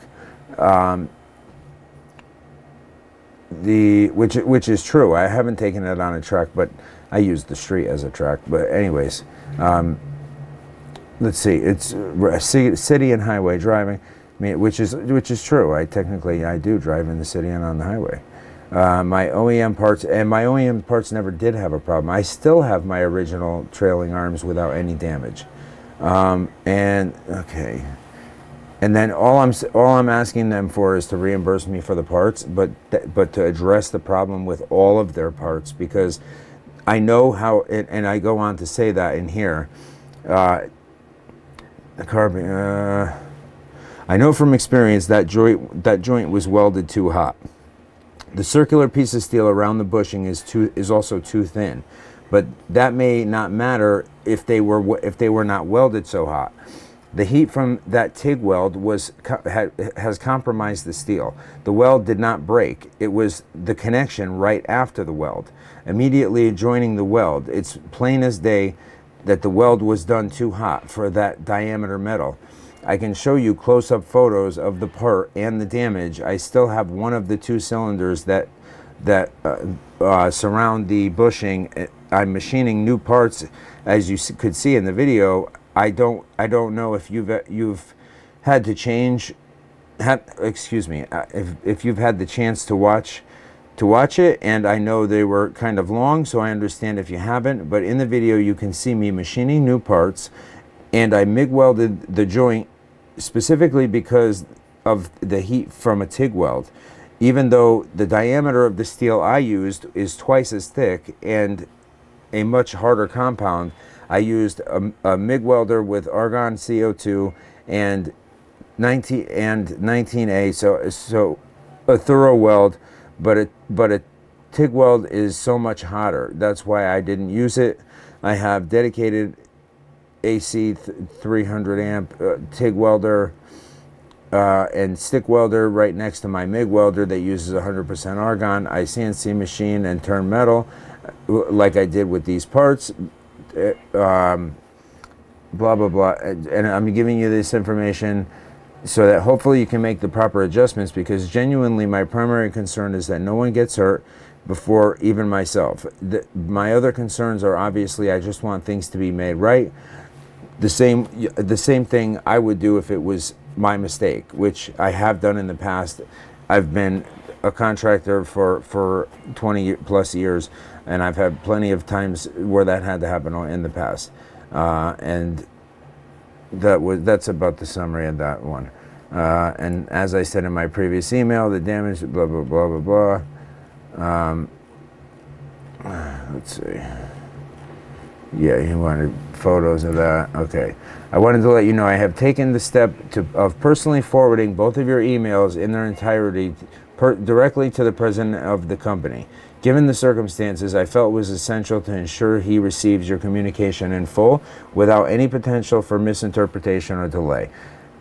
Which is true. I haven't taken it on a track, but I use the street as a track. But anyways, let's see. It's city and highway driving. I mean, which is true. I do drive in the city and on the highway. My OEM parts never did have a problem. I still have my original trailing arms without any damage. And okay, and then all I'm asking them for is to reimburse me for the parts, but to address the problem with all of their parts, because I know how. And I go on to say that in here, the carbon. I know from experience that joint was welded too hot. The circular piece of steel around the bushing is also too thin, but that may not matter if they were not welded so hot. The heat from that TIG weld has compromised the steel. The weld did not break. It was the connection right after the weld. Immediately adjoining the weld, it's plain as day that the weld was done too hot for that diameter metal. I can show you close-up photos of the part and the damage. I still have one of the two cylinders that surround the bushing. I'm machining new parts, as you could see in the video. I don't know if you've had to change. Excuse me. If you've had the chance to watch it, and I know they were kind of long, so I understand if you haven't. But in the video, you can see me machining new parts. And I MIG welded the joint specifically because of the heat from a TIG weld. Even though the diameter of the steel I used is twice as thick and a much harder compound, I used a MIG welder with argon CO2 and 19A, so a thorough weld, but a TIG weld is so much hotter. That's why I didn't use it. I have dedicated AC 300 amp TIG welder and stick welder right next to my MIG welder that uses 100% argon. I CNC machine and turn metal like I did with these parts. Blah blah blah. And I'm giving you this information so that hopefully you can make the proper adjustments, because genuinely my primary concern is that no one gets hurt before even myself. My other concerns are obviously I just want things to be made right. The same thing I would do if it was my mistake, which I have done in the past. I've been a contractor for 20 plus years, and I've had plenty of times where that had to happen in the past. And that's about the summary of that one. And as I said in my previous email, the damage, blah blah blah blah blah. Let's see. Yeah, he wanted photos of that. Okay. I wanted to let you know I have taken the step of personally forwarding both of your emails in their entirety directly to the president of the company. Given the circumstances, I felt it was essential to ensure he receives your communication in full without any potential for misinterpretation or delay.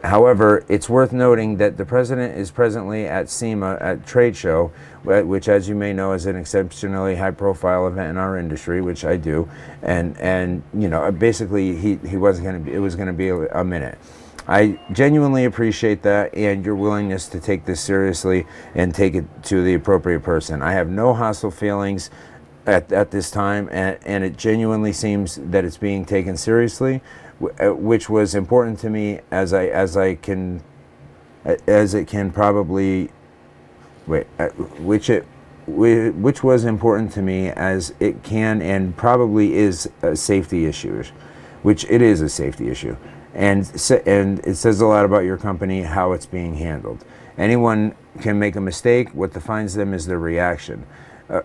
However, it's worth noting that the president is presently at SEMA at trade show, which, as you may know, is an exceptionally high-profile event in our industry, which I do. And you know, basically, he wasn't going to be. It was going to be a minute. I genuinely appreciate that and your willingness to take this seriously and take it to the appropriate person. I have no hostile feelings at this time, and it genuinely seems that it's being taken seriously, which was important to me as it can probably which was important to me as it can and probably is a safety issue, which it is a safety issue, and it says a lot about your company how it's being handled. Anyone can make a mistake. What defines them is their reaction.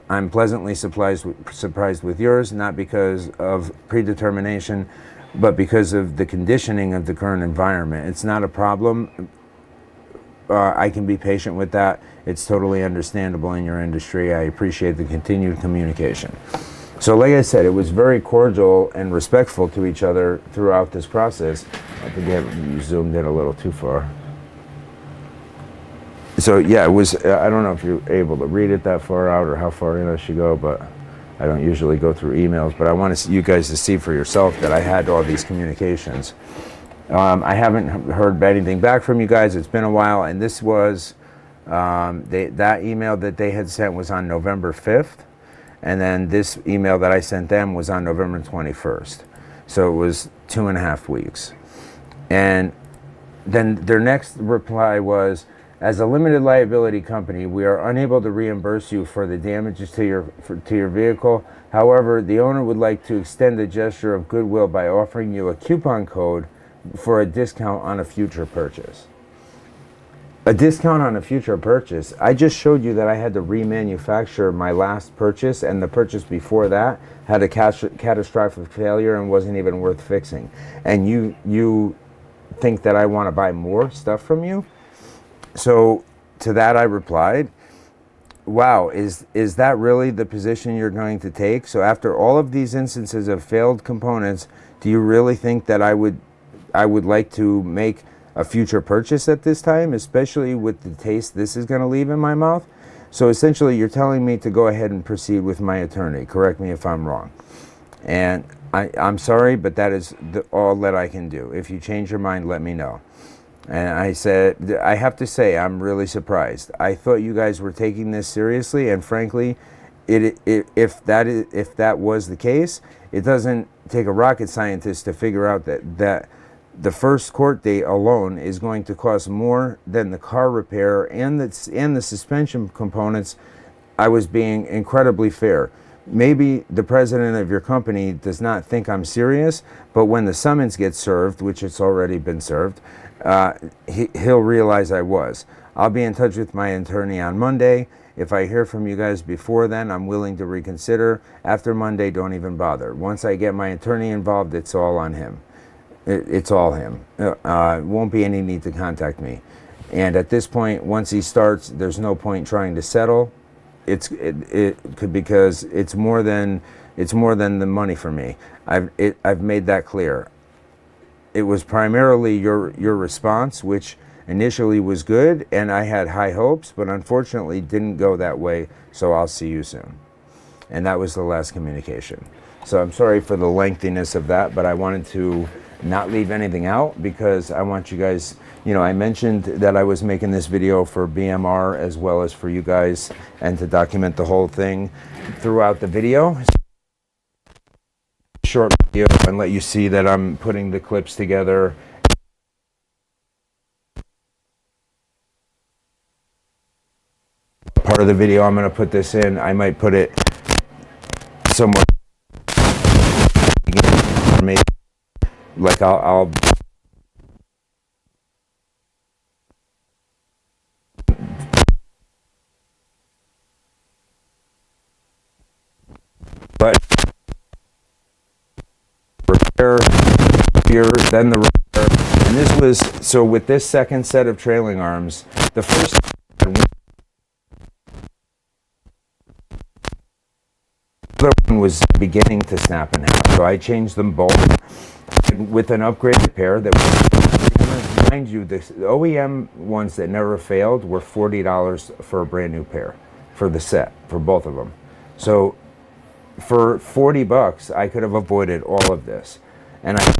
I'm pleasantly surprised with yours, not because of predetermination, but because of the conditioning of the current environment. It's not a problem. I can be patient with that. It's totally understandable in your industry. I appreciate the continued communication. So like I said, it was very cordial and respectful to each other throughout this process. I think you zoomed in a little too far. So yeah, it was, I don't know if you're able to read it that far out or how far in I should go, but I don't usually go through emails, but I want you guys to see for yourself that I had all these communications. I haven't heard anything back from you guys. It's been a while, and this was, that email that they had sent was on November 5th, and then this email that I sent them was on November 21st. So it was 2.5 weeks. And then their next reply was, as a limited liability company, we are unable to reimburse you for the damages to your vehicle. However, the owner would like to extend a gesture of goodwill by offering you a coupon code for a discount on a future purchase. A discount on a future purchase? I just showed you that I had to remanufacture my last purchase, and the purchase before that had a catastrophic failure and wasn't even worth fixing. And you think that I want to buy more stuff from you? So to that I replied, wow, is that really the position you're going to take? So after all of these instances of failed components, do you really think that I would like to make a future purchase at this time, especially with the taste this is going to leave in my mouth? So essentially you're telling me to go ahead and proceed with my attorney. Correct me if I'm wrong. And I'm sorry, but that is all that I can do. If you change your mind, let me know. And I said, I have to say, I'm really surprised. I thought you guys were taking this seriously, and frankly, if that was the case, it doesn't take a rocket scientist to figure out that the first court date alone is going to cost more than the car repair and the suspension components. I was being incredibly fair. Maybe the president of your company does not think I'm serious, but when the summons gets served, which it's already been served, he'll realize I was. I'll be in touch with my attorney on Monday. If I hear from you guys before then, I'm willing to reconsider. After Monday, don't even bother. Once I get my attorney involved, it's all on him. It's all him. Won't be any need to contact me. And at this point, once he starts, there's no point trying to settle. Because it's more than the money for me. I've made that clear. It was primarily your response, which initially was good, and I had high hopes, but unfortunately didn't go that way. So I'll see you soon. And that was the last communication. So I'm sorry for the lengthiness of that, but I wanted to not leave anything out because I want you guys, I mentioned that I was making this video for BMR as well as for you guys, and to document the whole thing throughout the video. Short video and let you see that I'm putting the clips together. Part of the video I'm going to put this in. I might put it somewhere. Maybe like I'll but repair here, then the repair, and this was so with this second set of trailing arms, the first one was beginning to snap in half, so I changed them both with an upgraded pair that was, mind you, the OEM ones that never failed were $40 for a brand new pair for the set, for both of them. So for $40 I could have avoided all of this, and I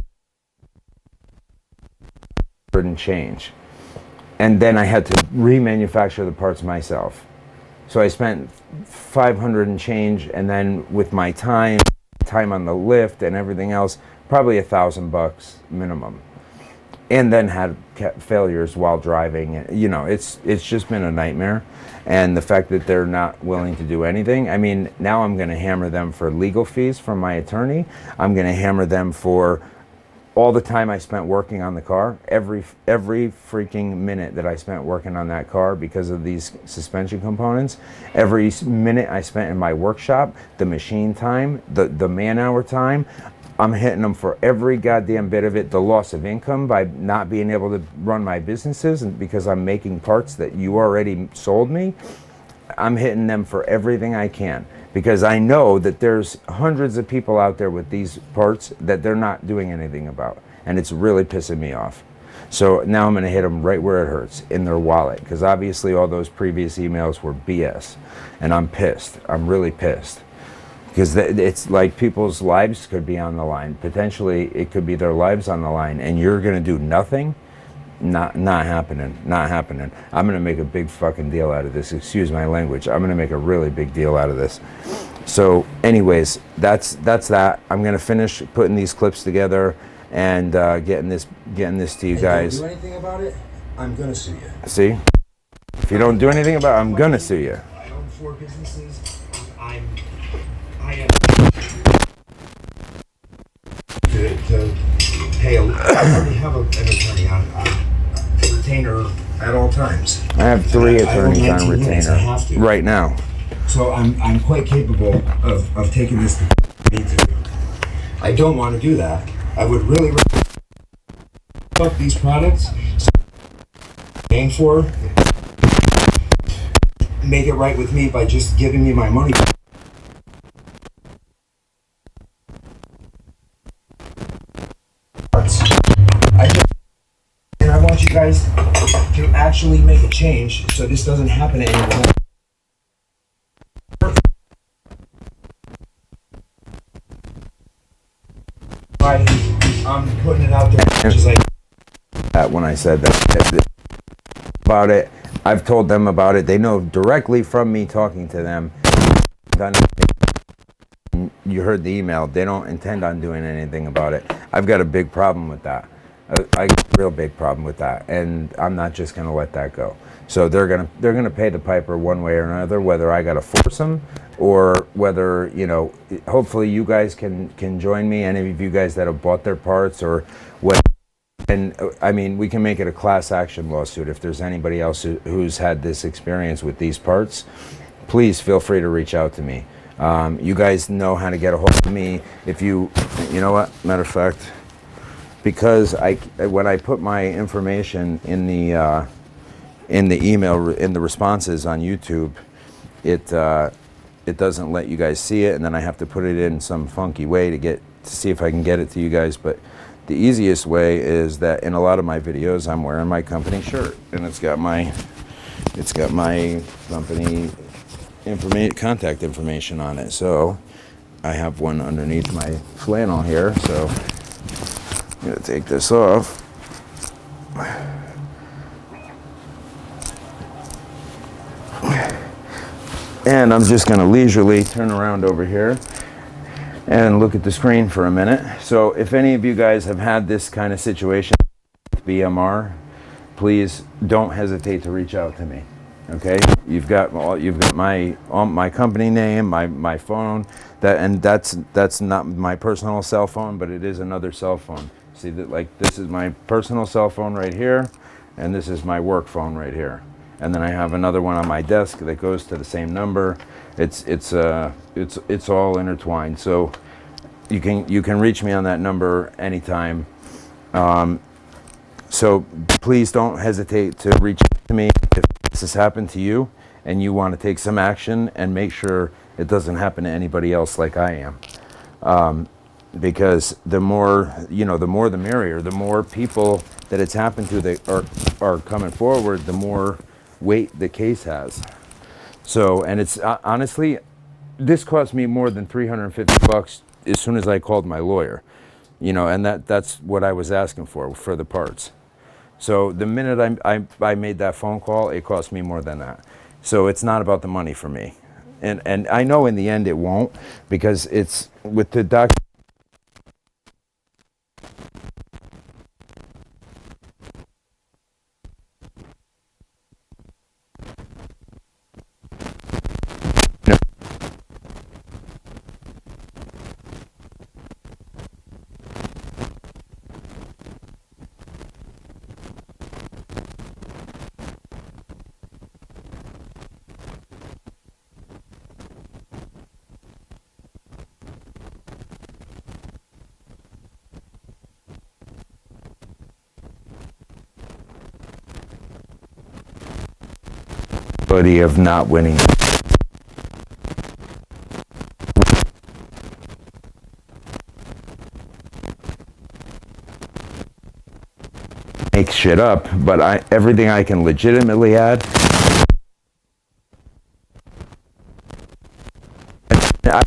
couldn't change, and then I had to remanufacture the parts myself. So I spent $500 and change, and then with my time on the lift and everything else, probably $1,000 minimum, and then had failures while driving. It's just been a nightmare. And the fact that they're not willing to do anything, I mean, now I'm going to hammer them for legal fees from my attorney. I'm going to hammer them for all the time I spent working on the car, every freaking minute that I spent working on that car because of these suspension components, every minute I spent in my workshop, the machine time, the man-hour time. I'm hitting them for every goddamn bit of it. The loss of income by not being able to run my businesses, and because I'm making parts that you already sold me, I'm hitting them for everything I can, because I know that there's hundreds of people out there with these parts that they're not doing anything about, and it's really pissing me off. So now I'm going to hit them right where it hurts, in their wallet, because obviously all those previous emails were BS, and I'm pissed. I'm really pissed, because it's like people's lives could be on the line. Potentially, it could be their lives on the line, and you're going to do nothing. Not happening. Not happening. I'm going to make a big fucking deal out of this. Excuse my language. I'm going to make a really big deal out of this. So anyways, that's that. I'm going to finish putting these clips together and getting this to you guys. Don't do anything about it, I'm going to sue you. See? If you don't do anything about it, I'm going to sue you. I own 4 businesses. I am to pay I already have an attorney on retainer at all times. I have 3 attorneys I own on 19 units. I retainer have to. right now. So I'm quite capable of taking this to need to. I don't want to do that. I would really fuck these products. Paying for, make it right with me by just giving me my money. And I want you guys to actually make a change so this doesn't happen anymore. I'm putting it out there, just like that when I said that about it. I've told them about it. They know directly from me talking to them. You heard the email. They don't intend on doing anything about it. I've got a big problem with that. I got a real big problem with that, and I'm not just going to let that go. So they're gonna pay the piper one way or another, whether I got to force them or whether, you know, hopefully you guys can join me, any of you guys that have bought their parts or what. And I mean, we can make it a class action lawsuit. If there's anybody else who's had this experience with these parts, please feel free to reach out to me. You guys know how to get a hold of me. If you know what, matter of fact, because when I put my information in the email, in the responses on YouTube, it doesn't let you guys see it, and then I have to put it in some funky way to see if I can get it to you guys. But the easiest way is that in a lot of my videos, I'm wearing my company shirt, and it's got my company contact information on it. So I have one underneath my flannel here. So I'm gonna take this off. And I'm just gonna leisurely turn around over here and look at the screen for a minute. So if any of you guys have had this kind of situation with BMR, please don't hesitate to reach out to me. Okay, you've got my company name, my phone, that's not my personal cell phone, but it is another cell phone. See that, like, this is my personal cell phone right here, and this is my work phone right here. And then I have another one on my desk that goes to the same number. It's all intertwined. So you can reach me on that number anytime. So please don't hesitate to reach out to me if this has happened to you and you want to take some action and make sure it doesn't happen to anybody else like I am. Because the more, the merrier. The more people that it's happened to that are coming forward, the more weight the case has. So, and it's honestly, this cost me more than $350 as soon as I called my lawyer, and that's what I was asking for the parts. So the minute I made that phone call, it cost me more than that. So it's not about the money for me. And I know in the end it won't, because it's with the doctor. Of not winning. make shit up, but everything I can legitimately add, I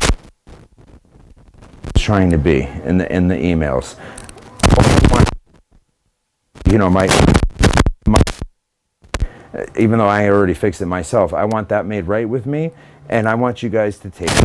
was trying to be in the emails. You know, my even though I already fixed it myself, I want that made right with me, and I want you guys to take it.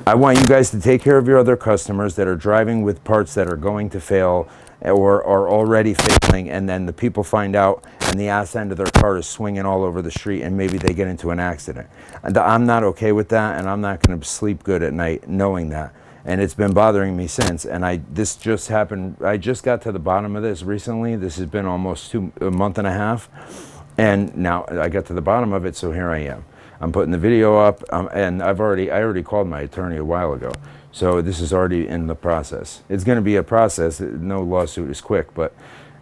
I want you guys to take care of your other customers that are driving with parts that are going to fail or are already failing, and then the people find out and the ass end of their car is swinging all over the street and maybe they get into an accident. And I'm not okay with that, and I'm not going to sleep good at night knowing that. And it's been bothering me since, and this just happened. I just got to the bottom of this recently. This has been almost a month and a half, and now I got to the bottom of it, so here I am. I'm putting the video up, and I already called my attorney a while ago, so this is already in the process. It's going to be a process. No lawsuit is quick, but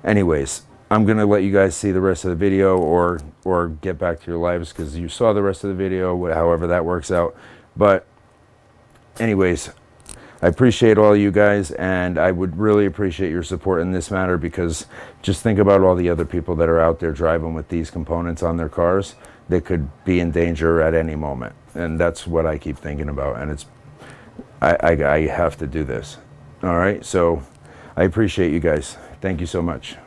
anyways, I'm going to let you guys see the rest of the video, or get back to your lives because you saw the rest of the video, however that works out. But anyways, I appreciate all you guys, and I would really appreciate your support in this matter, because just think about all the other people that are out there driving with these components on their cars that could be in danger at any moment. And that's what I keep thinking about, and I have to do this. All right, so I appreciate you guys. Thank you so much.